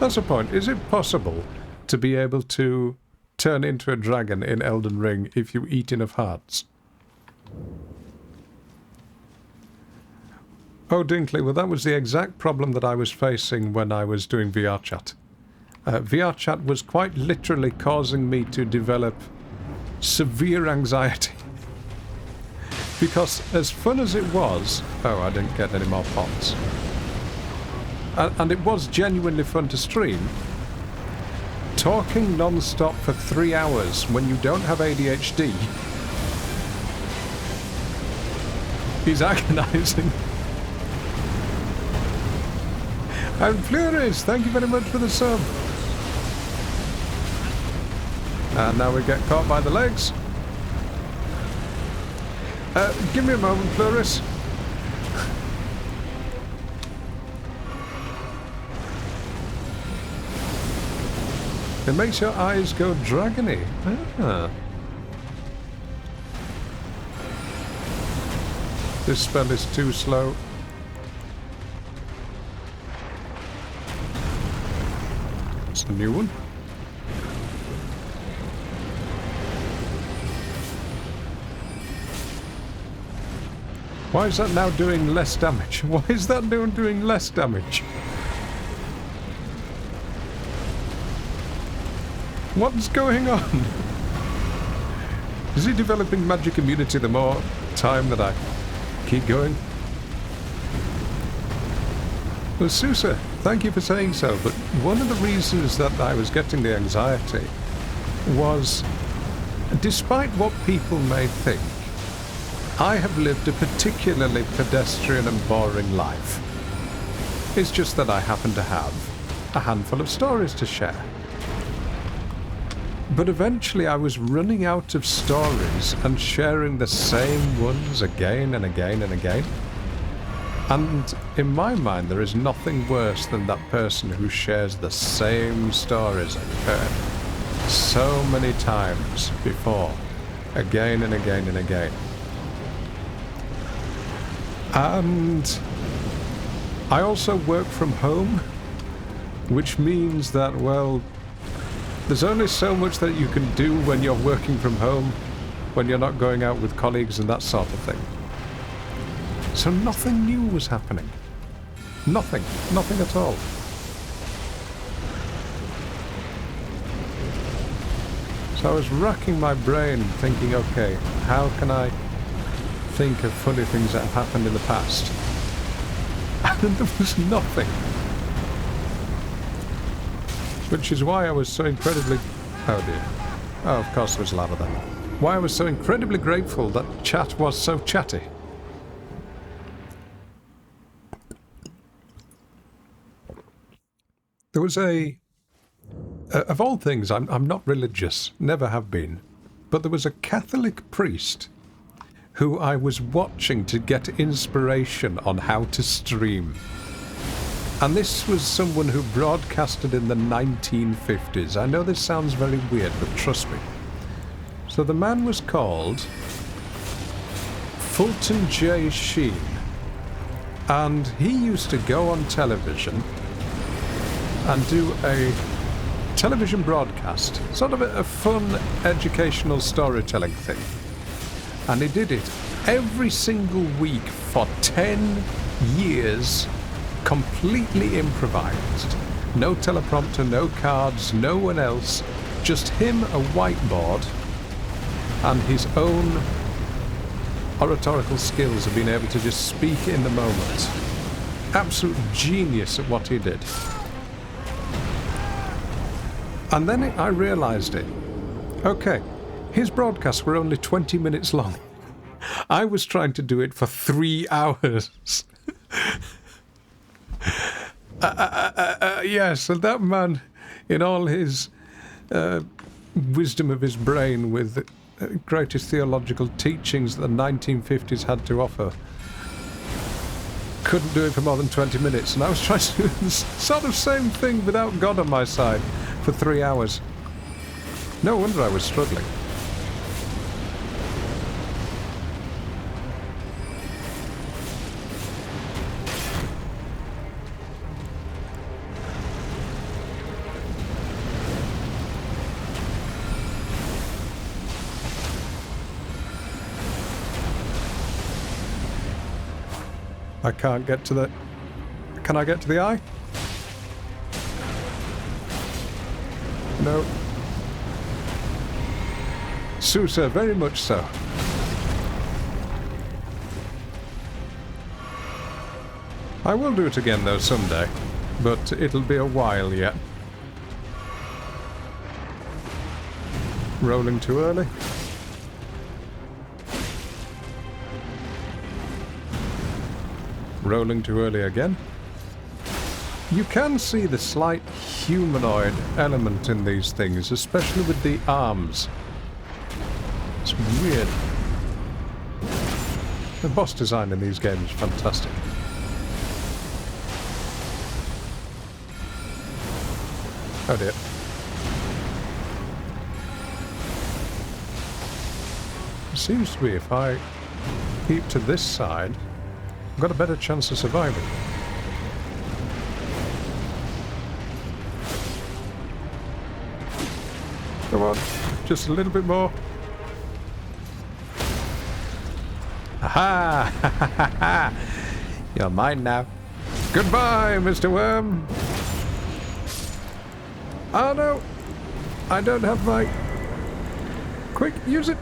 That's the point. Is it possible to be able to turn into a dragon in Elden Ring if you eat enough hearts? Oh, Dinkley, well that was the exact problem that I was facing when I was doing VR chat. VR chat was quite literally causing me to develop severe anxiety. Because as fun as it was... Oh, I didn't get any more pots. And it was genuinely fun to stream. Talking non-stop for 3 hours when you don't have ADHD is agonizing. And Fleuris, thank you very much for the sub. And now we get caught by the legs. Give me a moment, Fleuris. It makes your eyes go dragony. Ah. This spell is too slow. It's a new one. Why is that now doing less damage? Why is that doing less damage? What's going on? Is he developing magic immunity the more time that I keep going? Well, Sousa, thank you for saying so, but one of the reasons that I was getting the anxiety was, despite what people may think, I have lived a particularly pedestrian and boring life. It's just that I happen to have a handful of stories to share. But eventually I was running out of stories and sharing the same ones again and again and again. And in my mind, there is nothing worse than that person who shares the same stories I've heard so many times before, again and again and again. And I also work from home, which means that, well, There's only so much that you can do when you're working from home, when you're not going out with colleagues and that sort of thing. So nothing new was happening. Nothing. Nothing at all. So I was racking my brain thinking, okay, how can I think of funny things that have happened in the past? And there was nothing. Which is why I was so incredibly... Oh dear. Oh, of course there was lava then. Why I was so incredibly grateful that chat was so chatty. There was a... of all things, I'm not religious, never have been, but there was a Catholic priest who I was watching to get inspiration on how to stream. And this was someone who broadcasted in the 1950s. I know this sounds very weird, but trust me. So the man was called Fulton J. Sheen, and he used to go on television and do a television broadcast, sort of a fun educational storytelling thing. And he did it every single week for 10 years, completely improvised. No teleprompter, no cards, no one else, just him, a whiteboard, and his own oratorical skills of being able to just speak in the moment. Absolute genius at what he did. And then I realised it. Okay, his broadcasts were only 20 minutes long. I was trying to do it for 3 hours. Yes, and that man, in all his wisdom of his brain, with the greatest theological teachings that the 1950s had to offer, couldn't do it for more than 20 minutes. And I was trying to do the sort of same thing without God on my side for 3 hours. No wonder I was struggling. I can't get to the... Can I get to the eye? No. Sousa, very much so. I will do it again though someday, but it'll be a while yet. Rolling too early. Rolling too early again. You can see the slight humanoid element in these things, especially with the arms. It's weird. The boss design in these games is fantastic. Oh dear. It seems to be if I keep to this side, I've got a better chance of surviving. Come on, just a little bit more. Aha! Ha ha ha ha! You're mine now. Goodbye, Mr. Worm! Oh no! I don't have my... Quick, use it!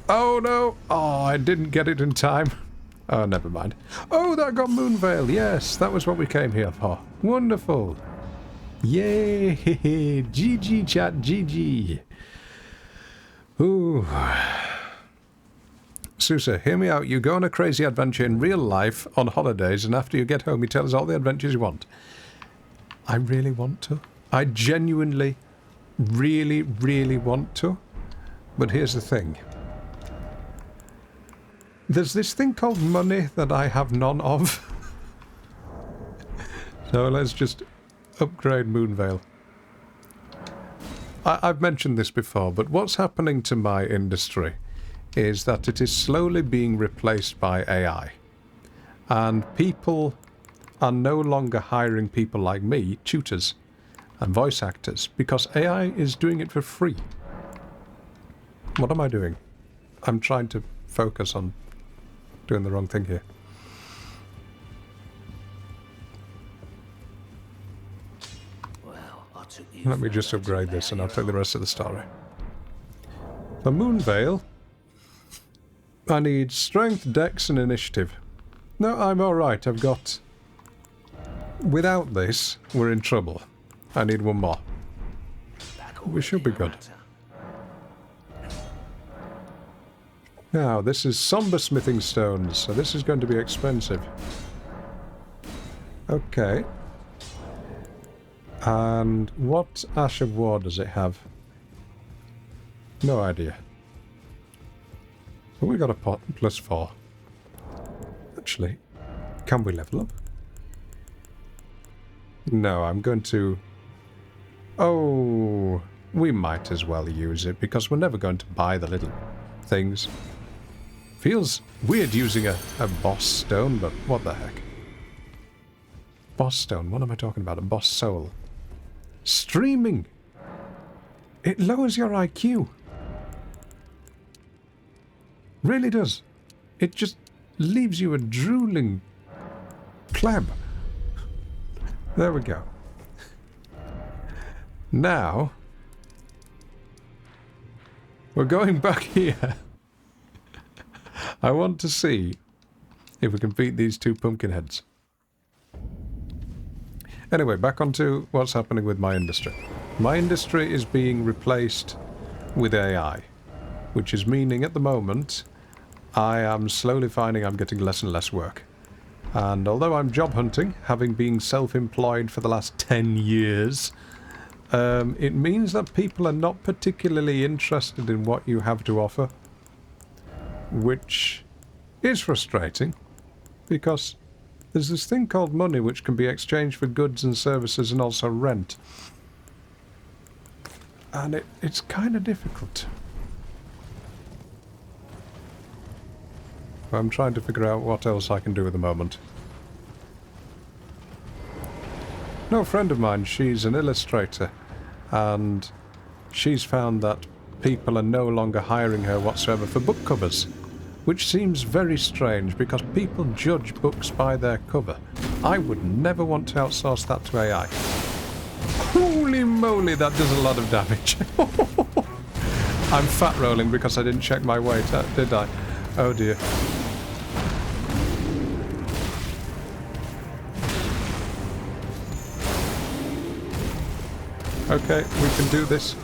Oh no! Oh, I didn't get it in time. Oh, never mind. Oh, that got Moonveil. Yes, that was what we came here for. Wonderful. Yay! GG chat, GG. Ooh. Sousa, hear me out. You go on a crazy adventure in real life on holidays, and after you get home, you tell us all the adventures you want. I really want to. I genuinely, really, really want to. But here's the thing. There's this thing called money that I have none of. So let's just upgrade Moonveil. I've mentioned this before, but what's happening to my industry is that it is slowly being replaced by AI. And people are no longer hiring people like me, tutors. and voice actors, because AI is doing it for free. What am I doing? I'm trying to focus on doing the wrong thing here. Well, I took you Let me for just a upgrade this and I'll take the superhero. rest of the story. For Moonvale, I need strength, dex, and initiative. No, I'm alright. I've got... Without this, we're in trouble. I need one more. Back We should be already, good. no matter. Now, this is somber smithing stones, so this is going to be expensive. Okay. And what Ash of War does it have? No idea. But we got a pot +4. Actually, can we level up? No, I'm going to... Oh, we might as well use it, because we're never going to buy the little things. Feels weird using a boss stone, but what the heck. Boss stone, what am I talking about? A boss soul. Streaming! It lowers your IQ. Really does. It just leaves you a drooling pleb. There we go. Now, we're going back here. I want to see if we can beat these two pumpkin heads. Anyway, back onto what's happening with my industry. My industry is being replaced with AI, which is meaning at the moment I am slowly finding I'm getting less and less work. And although I'm job hunting, having been self-employed for the last 10 years, it means that people are not particularly interested in what you have to offer, which is frustrating, because there's this thing called money which can be exchanged for goods and services and also rent. And it's kind of difficult. I'm trying to figure out what else I can do at the moment. No, a friend of mine, she's an illustrator, and she's found that people are no longer hiring her whatsoever for book covers, which seems very strange because people judge books by their cover. I would never want to outsource that to AI. Holy moly, that does a lot of damage. I'm fat rolling because I didn't check my weight, did I? Oh dear. Okay, we can do this.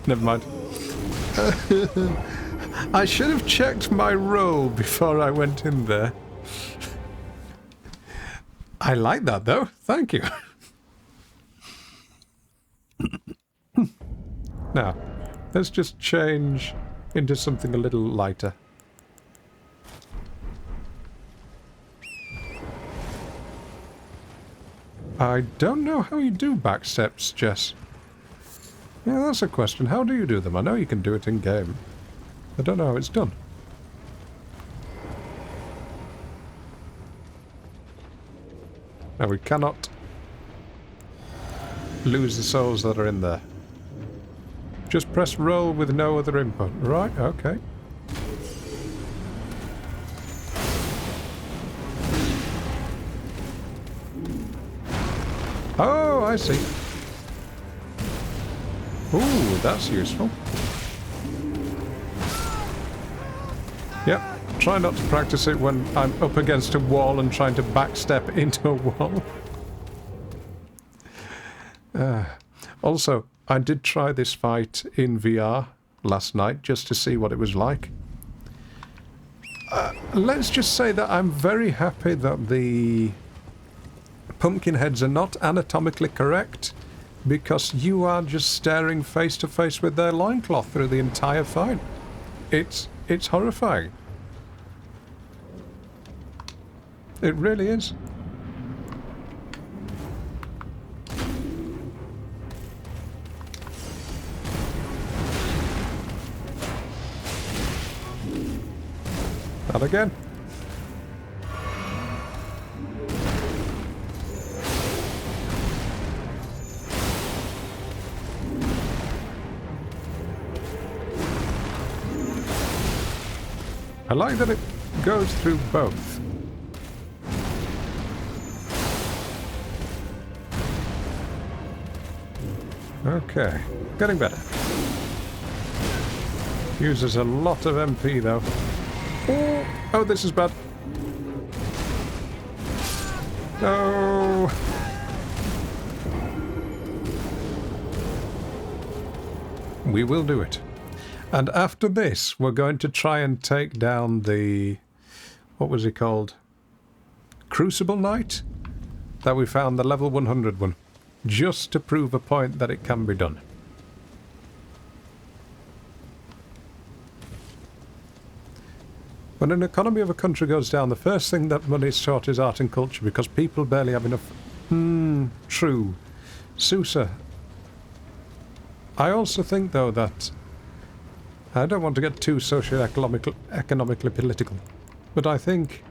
Never mind. I should have checked my roll before I went in there. I like that though. Thank you. Now, let's just change into something a little lighter. I don't know how you do back steps, Jess. Yeah, that's a question. How do you do them? I know you can do it in-game. I don't know how it's done. Now, we cannot lose the souls that are in there. Just press roll with no other input. Right, okay. Oh, I see. Ooh, that's useful. Yep, try not to practice it when I'm up against a wall and trying to backstep into a wall. Also, I did try this fight in VR last night just to see what it was like. Let's just say that I'm very happy that the pumpkin heads are not anatomically correct, because you are just staring face to face with their loincloth through the entire fight. It's horrifying. It really is. Not again. I like that it goes through both. Okay, getting better. Uses a lot of MP though. Oh, this is bad. No. We will do it. And after this, we're going to try and take down the... what was he called? Crucible Knight? That we found, the level 100 one. Just to prove a point that it can be done. When an economy of a country goes down, the first thing that money is taught is art and culture, because people barely have enough... true. Susa. I also think, though, that... I don't want to get too socio-economically political, but I think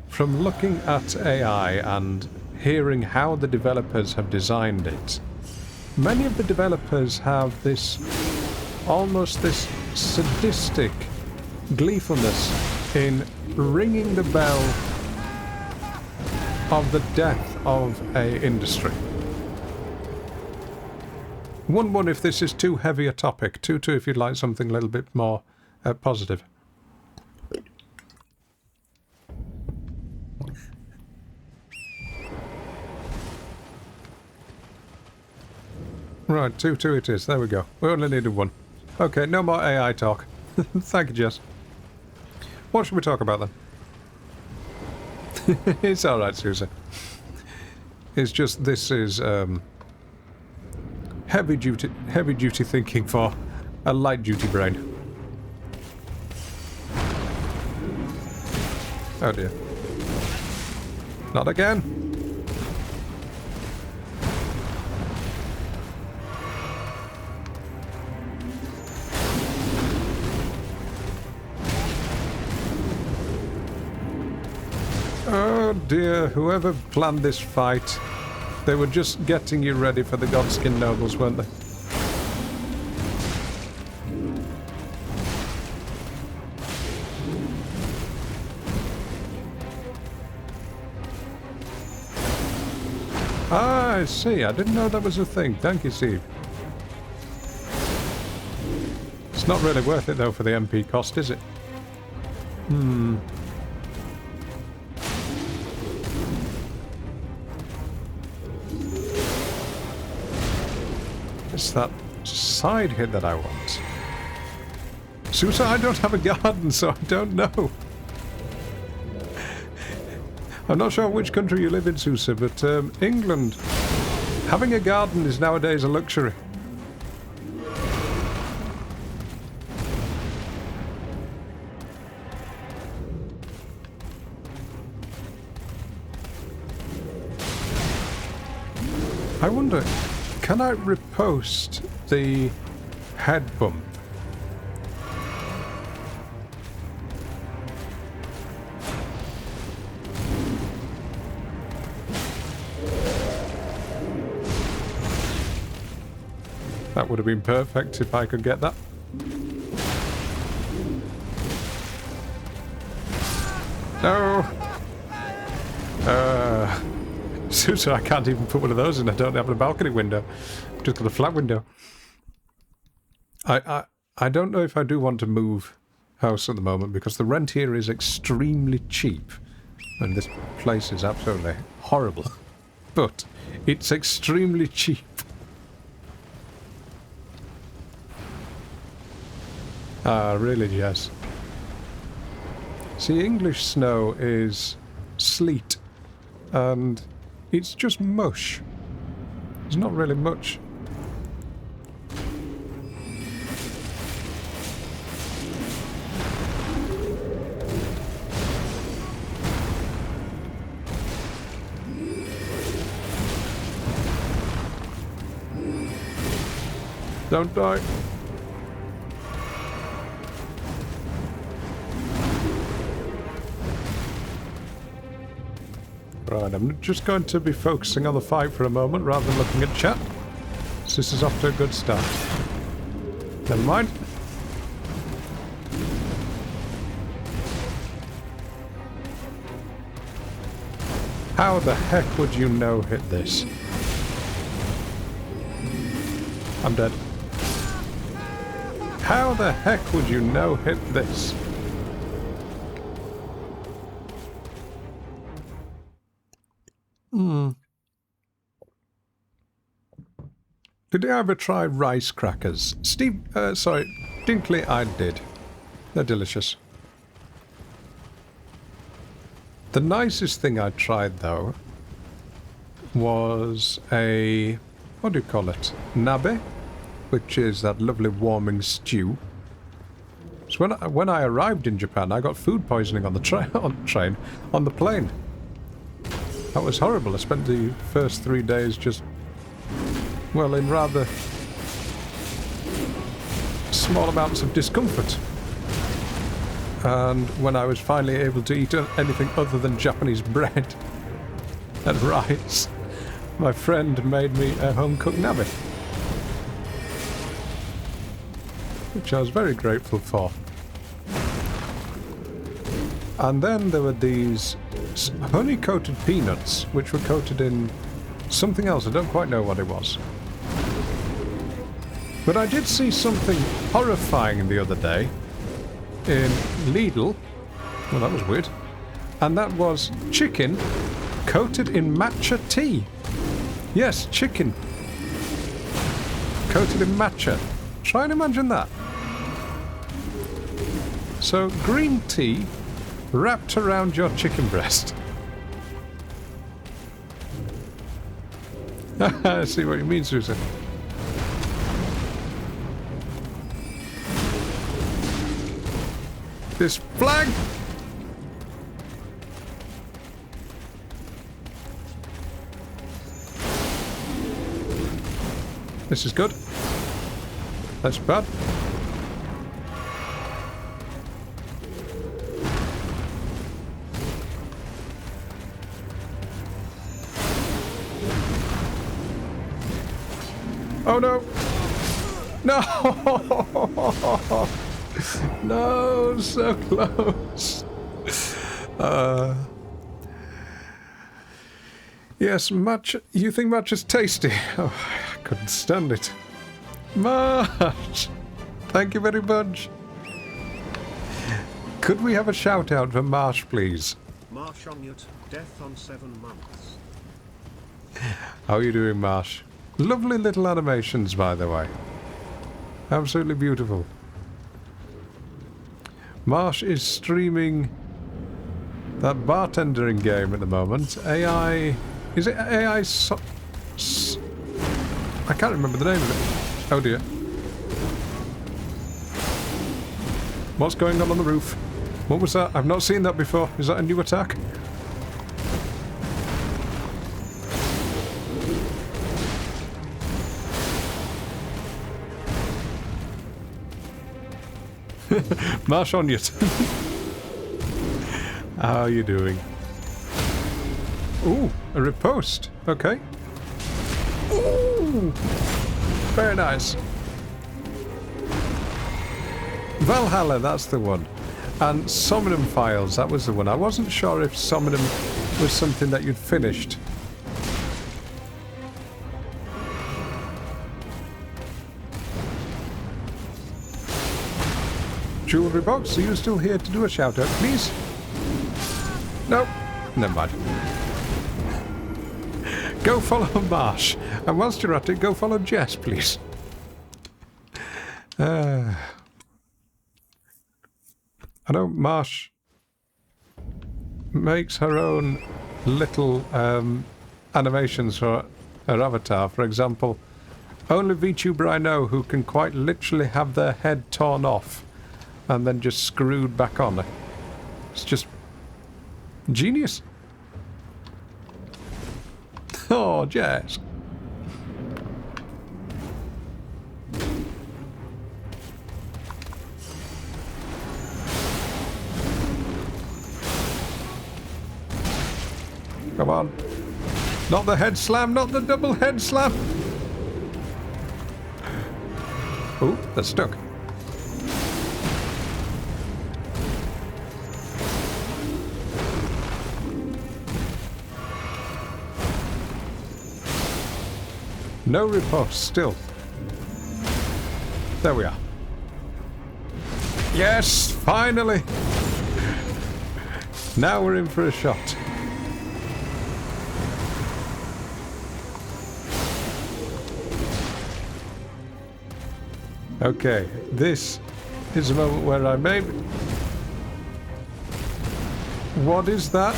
from looking at AI and hearing how the developers have designed it, many of the developers have this... almost this sadistic gleefulness in ringing the bell of the death of a industry. 1-1 if this is too heavy a topic, 2-2 if you'd like something a little bit more positive. Right, 2-2 it is, there we go. We only needed 1. Okay, no more AI talk. Thank you, Jess. What should we talk about then? It's alright, Susan. It's just this is heavy duty thinking for a light duty brain. Oh dear. Not again. Oh dear, whoever planned this fight, they were just getting you ready for the Godskin nobles, weren't they? Ah, I see. I didn't know that was a thing. Thank you, Steve. It's not really worth it, though, for the MP cost, is it? It's that side hit that I want. Susa, I don't have a garden, so I don't know. I'm not sure which country you live in, Susa, but England. Having a garden is nowadays a luxury. I wonder, can I repost the head bump? That would have been perfect if I could get that. No! Susa, I can't even put one of those in. I don't have a balcony window. I've just got a flat window. I don't know if I do want to move house at the moment because the rent here is extremely cheap. And this place is absolutely horrible. But it's extremely cheap. Ah, really, Jess. See, English snow is sleet, and it's just mush. There's not really much. Don't die. Right, I'm just going to be focusing on the fight for a moment rather than looking at chat. So this is off to a good start. Never mind. How the heck would you no-hit this? I'm dead. How the heck would you no-hit this? Did you ever try rice crackers? Dinkley, I did. They're delicious. The nicest thing I tried, though, was a... what do you call it? Nabe? Which is that lovely warming stew. So when I arrived in Japan, I got food poisoning on the on the plane. That was horrible. I spent the first 3 days just, well, in rather small amounts of discomfort. And when I was finally able to eat anything other than Japanese bread and rice, my friend made me a home-cooked nabe, which I was very grateful for. And then there were these honey-coated peanuts, which were coated in something else. I don't quite know what it was. But I did see something horrifying the other day in Lidl. Well, that was weird. And that was chicken coated in matcha tea. Yes, chicken coated in matcha. Try and imagine that. So, green tea wrapped around your chicken breast. I see what you mean, Susan. This flag! This is good. That's bad. Oh no! No! No, so close. Yes, matcha. You think matcha's tasty? Oh, I couldn't stand it. Marsh! Thank you very much. Could we have a shout out for Marsh, please? Marsh on mute. Death on 7 months. How are you doing, Marsh? Lovely little animations, by the way. Absolutely beautiful. Marsh is streaming that bartendering game at the moment. AI... Is it AI... I can't remember the name of it. Oh dear. What's going on the roof? What was that? I've not seen that before. Is that a new attack? Marsh on yet. How are you doing? Ooh, a riposte. Okay. Ooh, very nice. Valhalla, that's the one. And Somnum Files, that was the one. I wasn't sure if Somnum was something that you'd finished. Jewelry box, are you still here to do a shout out, please? No, never mind. Go follow Marsh, and whilst you're at it, go follow Jess, please. I know Marsh makes her own little animations for her avatar. For example, only VTuber I know who can quite literally have their head torn off and then just screwed back on. It's just genius. Oh, Jess. Come on. Not the head slam, not the double head slam. Oh, they're stuck. No riposte, still. There we are. Yes, finally! Now we're in for a shot. Okay, this is a moment where I may... What is that?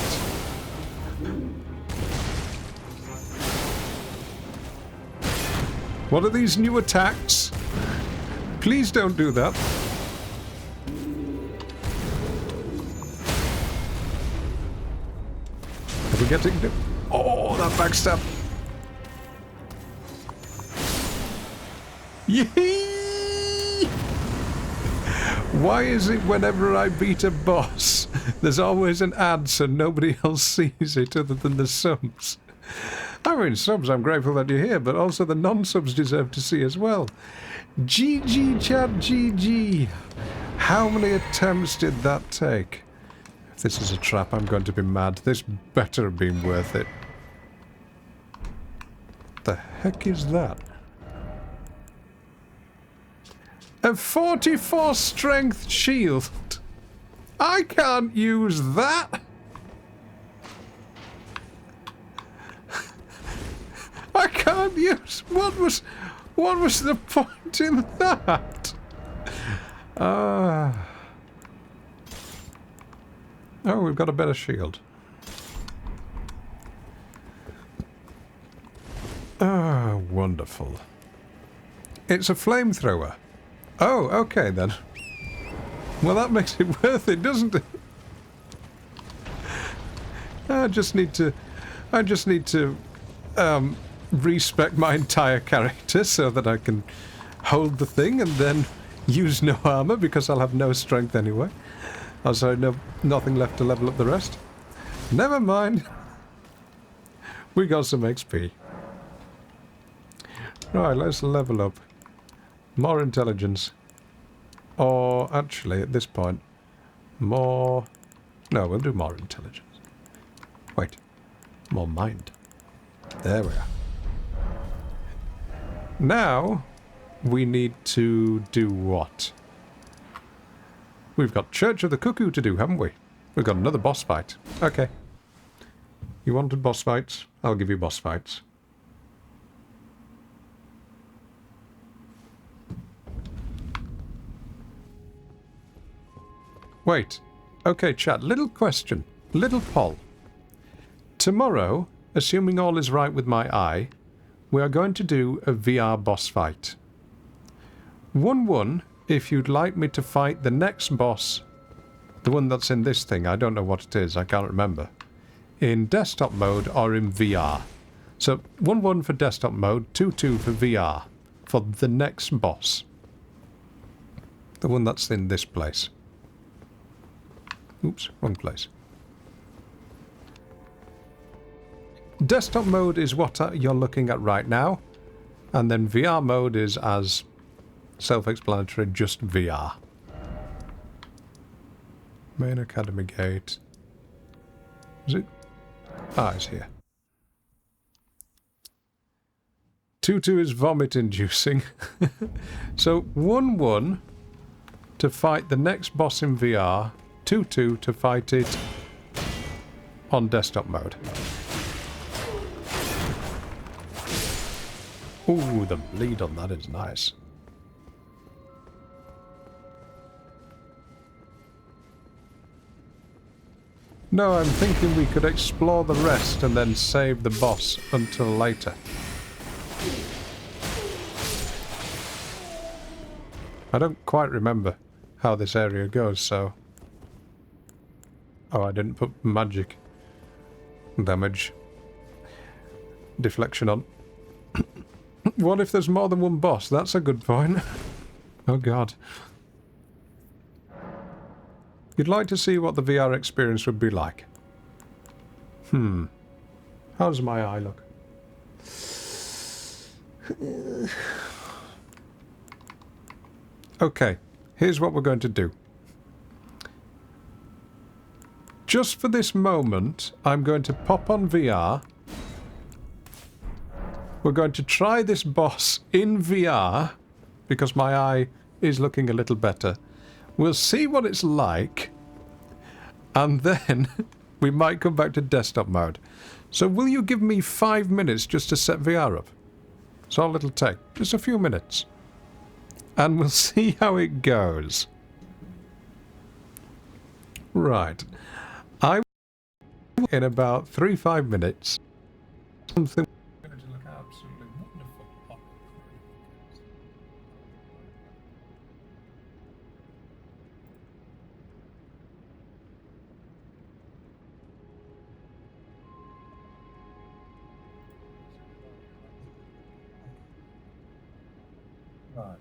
What are these new attacks? Please don't do that. Are we getting... Oh, that backstab. Yee! Why is it whenever I beat a boss, there's always an ad so nobody else sees it other than the subs? I mean, subs, I'm grateful that you're here, but also the non-subs deserve to see as well. GG, chat, GG. How many attempts did that take? If this is a trap, I'm going to be mad. This better have been worth it. The heck is that? A 44 strength shield. I can't use that. I can't use... What was the point in that? Oh, we've got a better shield. Ah, wonderful. It's a flamethrower. Oh, okay then. Well, that makes it worth it, doesn't it? I just need to respec my entire character so that I can hold the thing and then use no armor because I'll have no strength anyway. Also, nothing left to level up the rest. Never mind. We got some XP. Right, let's level up. More intelligence. Or, actually, at this point, more... No, we'll do more intelligence. Wait. More mind. There we are. Now, we need to do what? We've got Church of the Cuckoo to do, haven't we? We've got another boss fight. Okay. You wanted boss fights? I'll give you boss fights. Wait. Okay, chat. Little question. Little poll. Tomorrow, assuming all is right with my eye, we are going to do a VR boss fight. 1-1 if you'd like me to fight the next boss, the one that's in this thing, I don't know what it is, I can't remember, in desktop mode or in VR. So 1-1 for desktop mode, 2-2 for VR, for the next boss. The one that's in this place. Oops, wrong place. Desktop mode is what you're looking at right now, and then VR mode is as self-explanatory, just VR. Main Academy Gate. Is it? Ah, it's here. 2-2 is vomit-inducing. So 1-1 to fight the next boss in VR, 2-2 to fight it on desktop mode. Ooh, the bleed on that is nice. No, I'm thinking we could explore the rest and then save the boss until later. I don't quite remember how this area goes, so... Oh, I didn't put magic damage deflection on. What if there's more than one boss? That's a good point. Oh god. You'd like to see what the VR experience would be like. How does my eye look? Okay, here's what we're going to do. Just for this moment, I'm going to pop on VR We're going to try this boss in VR, because my eye is looking a little better. We'll see what it's like, and then we might come back to desktop mode. So will you give me 5 minutes just to set VR up? It's all it'll take. Just a few minutes. And we'll see how it goes. Right. I will in about 3-5 minutes. Something going to look absolutely wonderful. Right.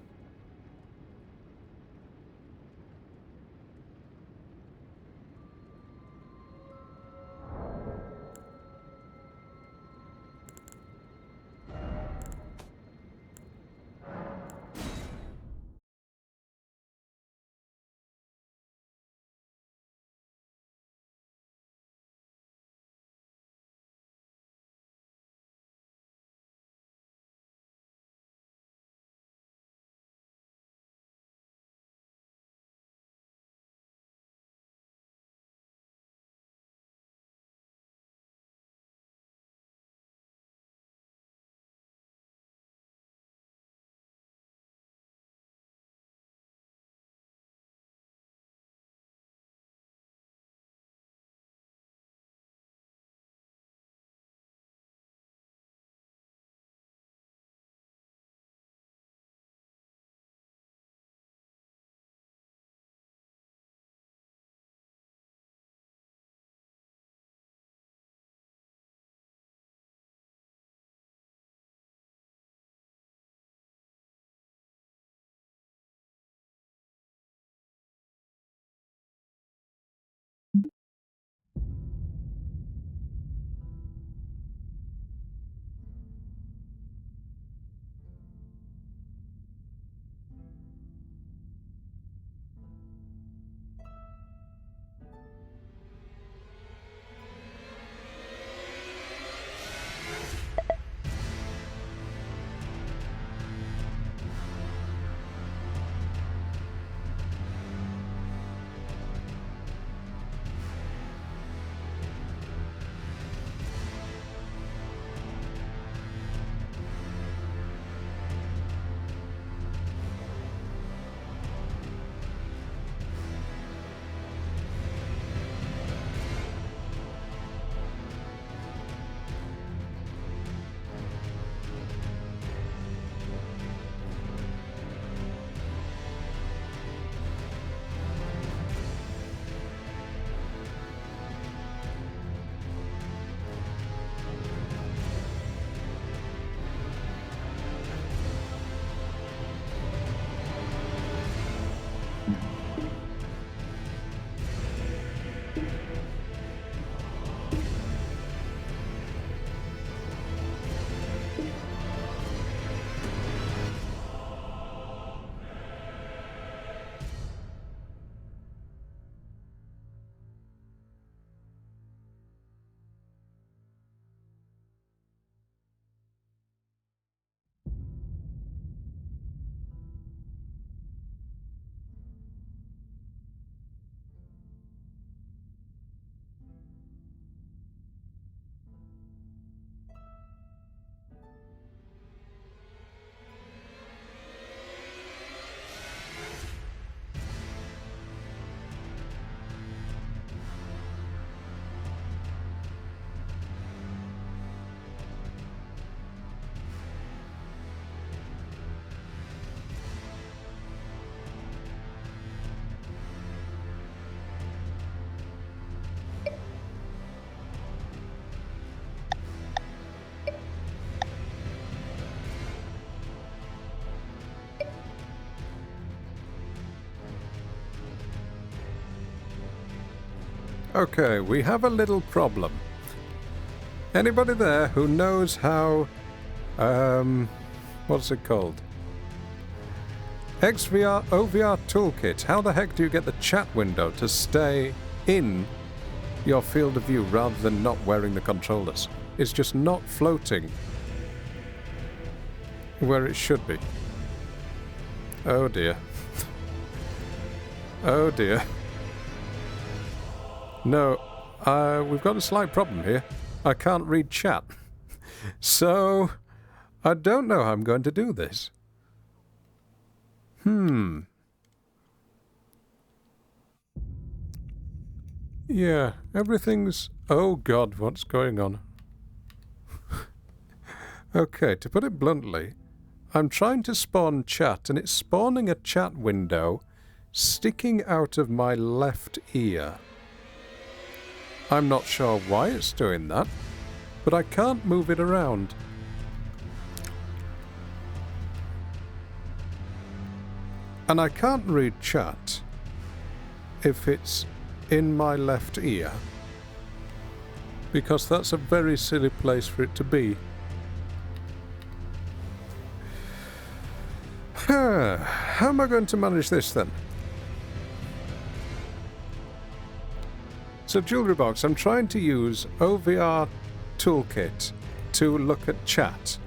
Okay, we have a little problem. Anybody there who knows how... what's it called? XVR OVR Toolkit. How the heck do you get the chat window to stay in your field of view rather than not wearing the controllers? It's just not floating where it should be. Oh dear. Oh dear. No, we've got a slight problem here. I can't read chat. So, I don't know how I'm going to do this. Yeah, everything's... Oh God, what's going on? Okay, to put it bluntly, I'm trying to spawn chat, and it's spawning a chat window sticking out of my left ear. I'm not sure why it's doing that, but I can't move it around. And I can't read chat if it's in my left ear, because that's a very silly place for it to be. How am I going to manage this then? So Jewelry Box, I'm trying to use OVR Toolkit to look at chat,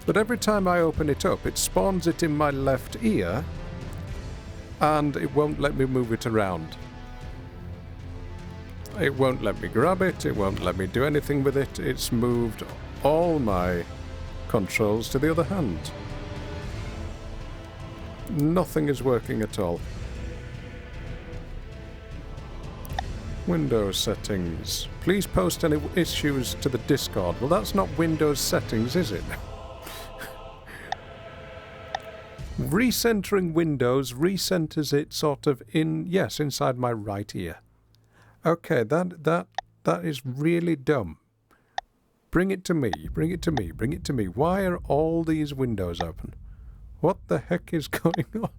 but every time I open it up, it spawns it in my left ear, and it won't let me move it around. It won't let me grab it, it won't let me do anything with it. It's moved all my controls to the other hand. Nothing is working at all. Windows settings. Please post any issues to the Discord. Well, that's not Windows settings, is it? Recentering Windows recenters it sort of in, yes, inside my right ear. Okay, that is really dumb. Bring it to me, bring it to me, bring it to me. Why are all these windows open? What the heck is going on?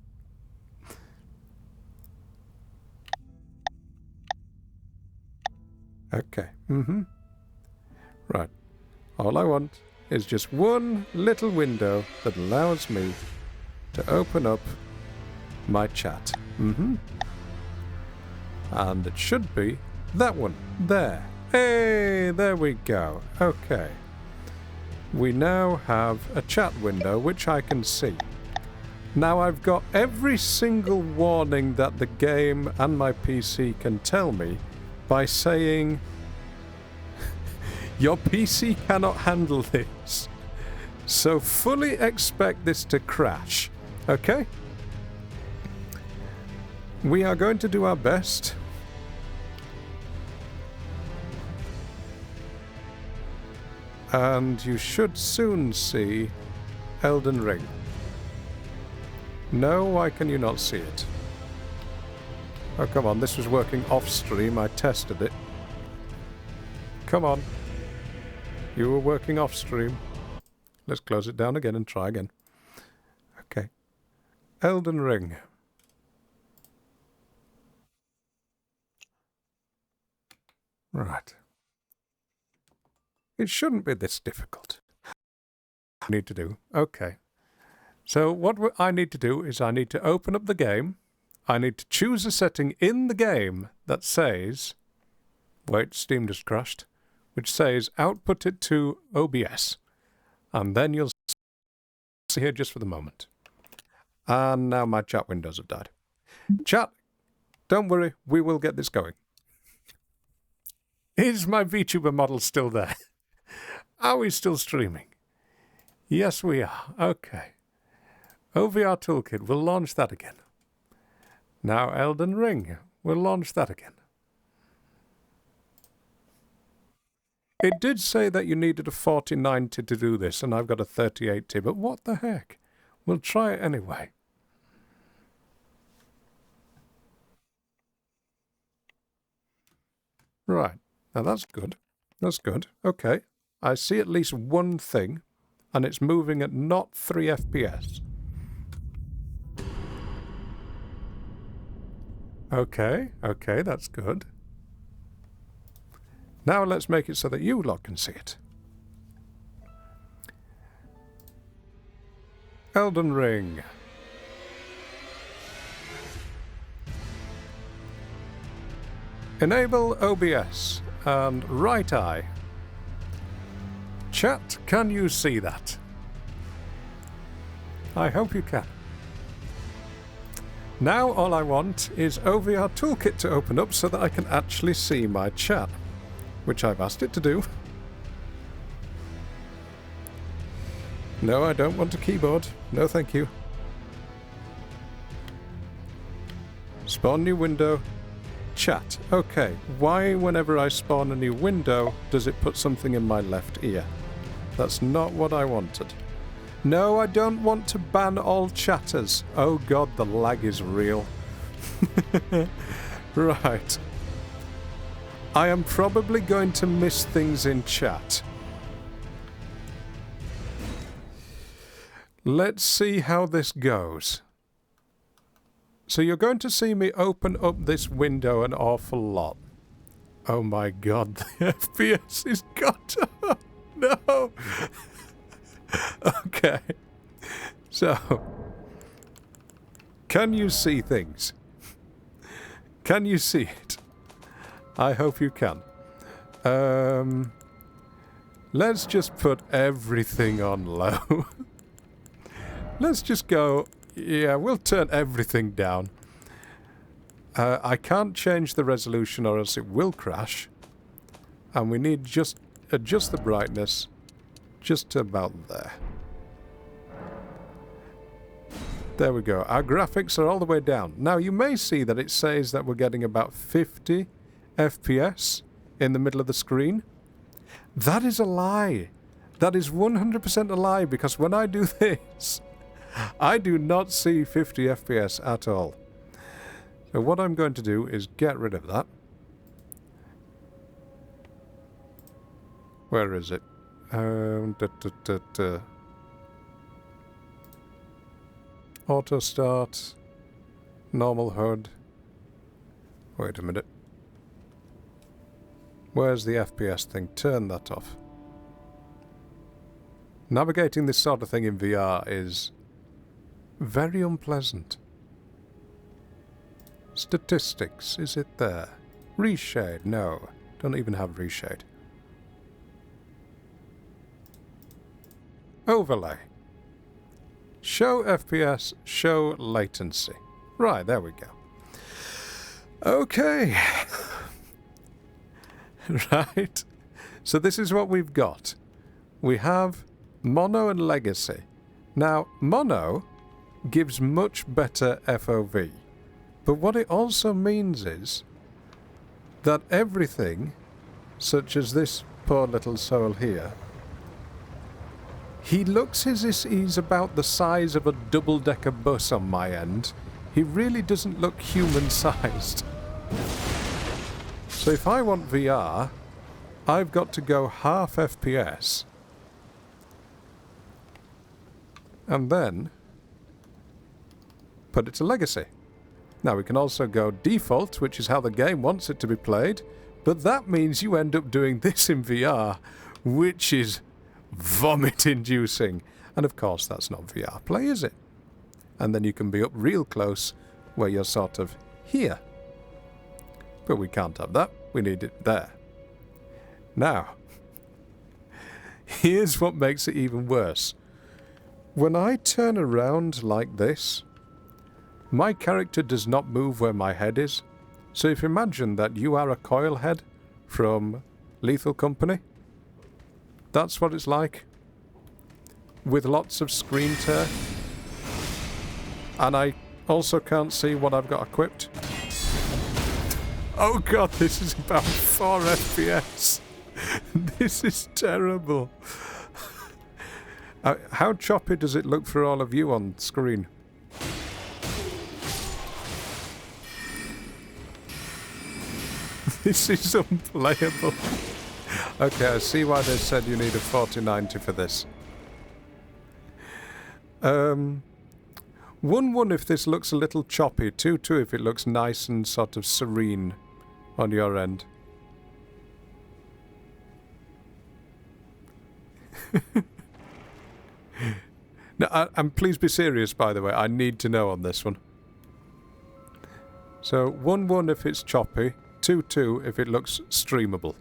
Okay, right. All I want is just one little window that allows me to open up my chat. And it should be that one. There. Hey, there we go. Okay. We now have a chat window which I can see. Now I've got every single warning that the game and my PC can tell me by saying your PC cannot handle this. So fully expect this to crash. Okay? We are going to do our best. And you should soon see Elden Ring. No, why can you not see it? Oh, come on, this was working off-stream. I tested it. Come on. You were working off-stream. Let's close it down again and try again. Okay. Elden Ring. Right. It shouldn't be this difficult. I need to do. Okay. So what I need to do is I need to open up the game. I need to choose a setting in the game that says... Wait, Steam just crashed. Which says output it to OBS. And then you'll see here just for the moment. And now my chat windows have died. Chat, don't worry, we will get this going. Is my VTuber model still there? Are we still streaming? Yes, we are. Okay. OVR Toolkit, we'll launch that again. Now Elden Ring, we'll launch that again. It did say that you needed a 4090 to do this, and I've got a 3080, but what the heck? We'll try it anyway. Right. Now that's good. That's good. Okay. I see at least one thing, and it's moving at not 3 FPS. Okay, okay, that's good. Now let's make it so that you lot can see it. Elden Ring. Enable OBS and right eye. Chat, can you see that? I hope you can. Now all I want is OVR Toolkit to open up so that I can actually see my chat, which I've asked it to do. No, I don't want a keyboard. No, thank you. Spawn new window. Chat. Okay, why whenever I spawn a new window does it put something in my left ear? That's not what I wanted. No, I don't want to ban all chatters. Oh god, the lag is real. Right. I am probably going to miss things in chat. Let's see how this goes. So you're going to see me open up this window an awful lot. Oh my god, the FPS is got up. No. Okay. So, can you see things? Can you see it? I hope you can. Let's just put everything on low. Let's just go... Yeah, we'll turn everything down. I can't change the resolution or else it will crash. And we need just adjust the brightness just to about there. There we go. Our graphics are all the way down. Now you may see that it says that we're getting about 50 FPS in the middle of the screen. That is a lie. That is 100% a lie, because when I do this, I do not see 50 FPS at all. So what I'm going to do is get rid of that. Where is it? Auto start. Normal HUD. Wait a minute. Where's the FPS thing? Turn that off. Navigating this sort of thing in VR is very unpleasant. Statistics, is it there? Reshade, no. Don't even have reshade. Overlay. Show FPS, show latency. Right, there we go. Okay. Right. So this is what we've got. We have Mono and Legacy. Now, Mono gives much better FOV. But what it also means is that everything, such as this poor little soul here, he looks as if he's about the size of a double-decker bus on my end. He really doesn't look human-sized. So if I want VR, I've got to go half FPS. And then put it to Legacy. Now we can also go default, which is how the game wants it to be played, but that means you end up doing this in VR, which is vomit-inducing. And of course that's not VR play, is it? And then you can be up real close, where you're sort of here. But we can't have that, we need it there. Now, here's what makes it even worse. When I turn around like this, my character does not move where my head is. So if you imagine that you are a coil head from Lethal Company, that's what it's like. With lots of screen tear. And I also can't see what I've got equipped. Oh god, this is about 4 FPS. This is terrible. How choppy does it look for all of you on screen? This is unplayable. Okay, I see why they said you need a 4090 for this. 1-1 if this looks a little choppy, 2-2 if it looks nice and sort of serene on your end. Now, and please be serious, by the way. I need to know on this one. So 1-1 if it's choppy, 2-2 if it looks streamable.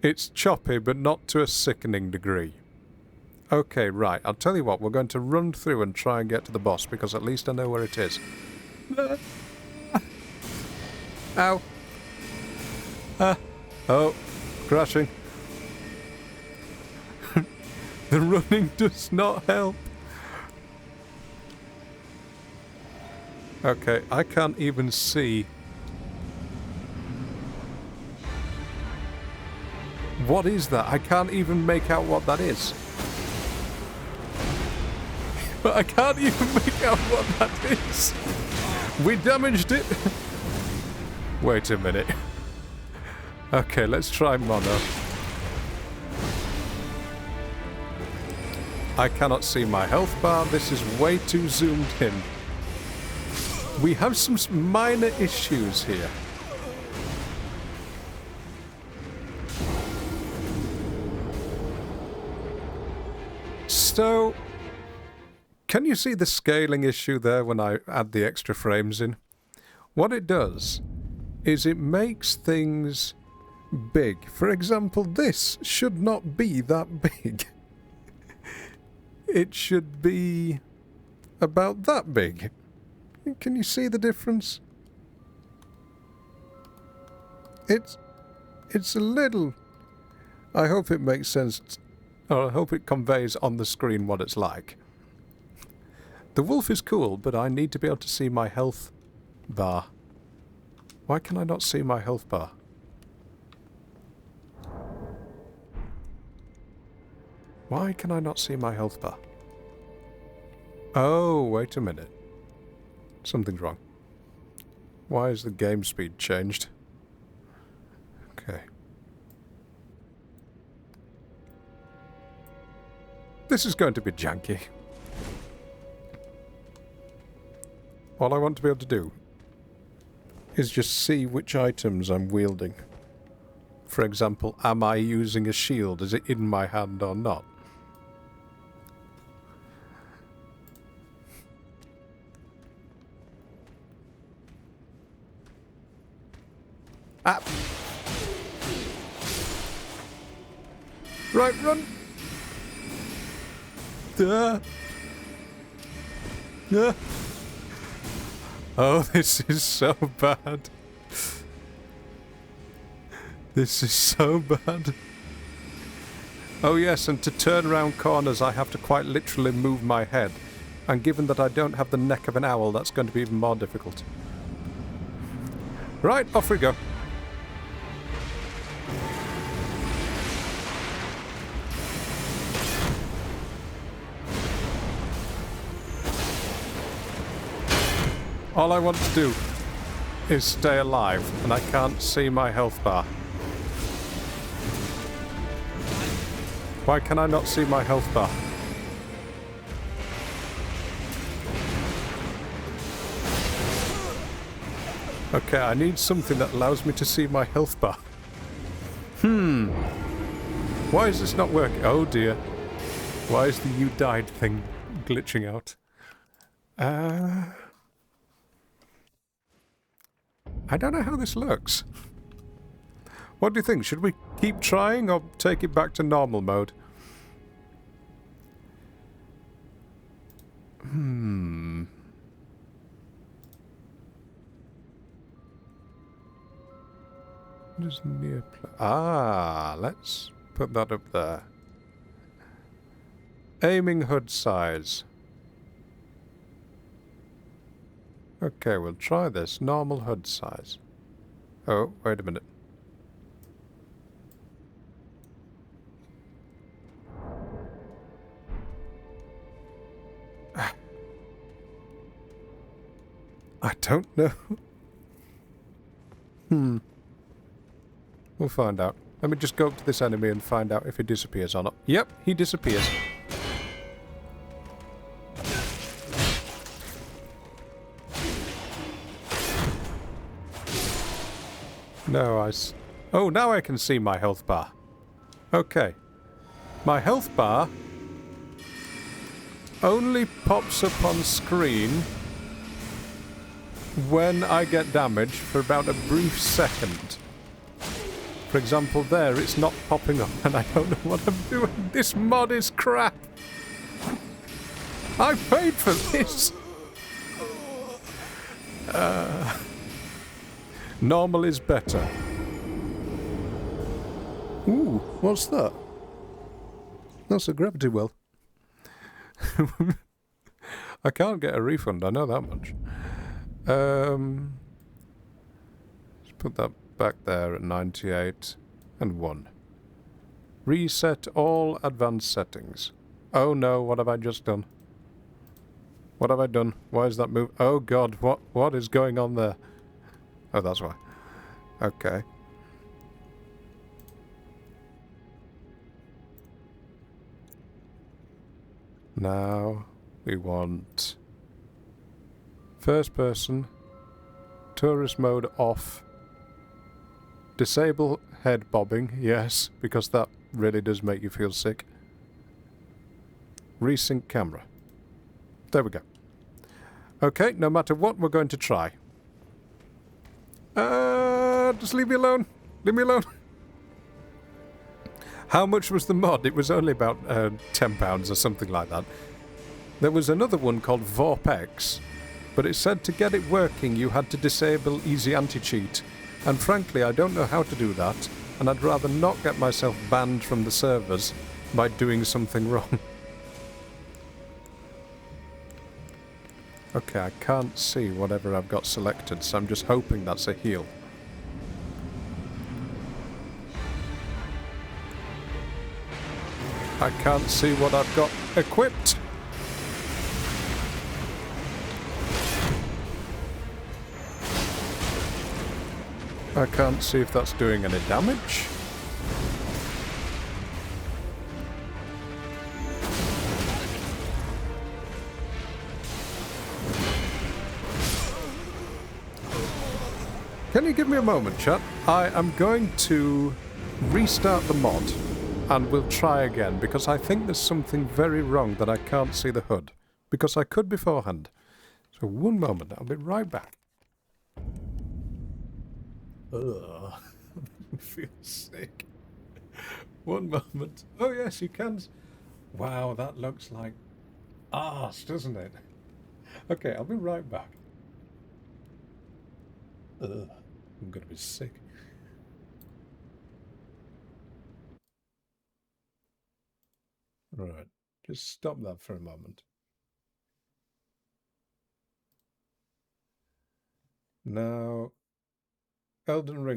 It's choppy, but not to a sickening degree. Okay, right. I'll tell you what. We're going to run through and try and get to the boss, because at least I know where it is. Ow. Oh. Crashing. The running does not help. Okay, I can't even see. What is that? I can't even make out what that is. But I can't even make out what that is. We damaged it. Wait a minute. Okay, let's try mono. I cannot see my health bar. This is way too zoomed in. We have some minor issues here. So, can you see the scaling issue there when I add the extra frames in? What it does is it makes things big. For example, this should not be that big. It should be about that big. Can you see the difference? It's a little... I hope it makes sense, or I hope it conveys on the screen what it's like. The wolf is cool, but I need to be able to see my health bar. Why can I not see my health bar? Why can I not see my health bar? Oh, wait a minute. Something's wrong. Why is the game speed changed? Okay. This is going to be janky. All I want to be able to do is just see which items I'm wielding. For example, am I using a shield? Is it in my hand or not? Ah. Right, run! Oh, this is so bad. This is so bad. Oh yes, and to turn around corners I have to quite literally move my head. And given that I don't have the neck of an owl, that's going to be even more difficult. Right, off we go. All I want to do is stay alive, and I can't see my health bar. Why can I not see my health bar? Okay, I need something that allows me to see my health bar. Why is this not working? Oh dear. Why is the you died thing glitching out? I don't know how this looks. What do you think? Should we keep trying or take it back to normal mode? Just near let's put that up there. Aiming HUD size. Okay, we'll try this. Normal HUD size. Oh, wait a minute. I don't know. We'll find out. Let me just go up to this enemy and find out if he disappears or not. Yep, he disappears. No, oh, now I can see my health bar. Okay. My health bar only pops up on screen when I get damaged for about a brief second. For example, there, it's not popping up, and I don't know what I'm doing. This mod is crap. I paid for this. Normal is better. Ooh, what's that? That's a gravity well. I can't get a refund, I know that much. Let's put that back there at 98 and 1. Reset all advanced settings. Oh no, what have I just done? What have I done? Why is that move? Oh god, what is going on there? Oh, that's why. Okay. Now we want first person, tourist mode off, disable head bobbing, yes, because that really does make you feel sick. Resync camera. There we go. Okay, no matter what, we're going to try. Just leave me alone. Leave me alone. How much was the mod? It was only about £10 or something like that. There was another one called Vorpex, but it said to get it working you had to disable easy anti-cheat. And frankly, I don't know how to do that, and I'd rather not get myself banned from the servers by doing something wrong. Okay, I can't see whatever I've got selected, so I'm just hoping that's a heal. I can't see what I've got equipped. I can't see if that's doing any damage. Can you give me a moment, chat? I am going to restart the mod and we'll try again because I think there's something very wrong that I can't see the HUD. Because I could beforehand. So one moment, I'll be right back. Ugh, I feel sick. One moment. Oh yes, you can. Wow, that looks like arse, doesn't it? Okay, I'll be right back. Ugh, I'm gonna be sick. Right, just stop that for a moment. Now, Elden Ring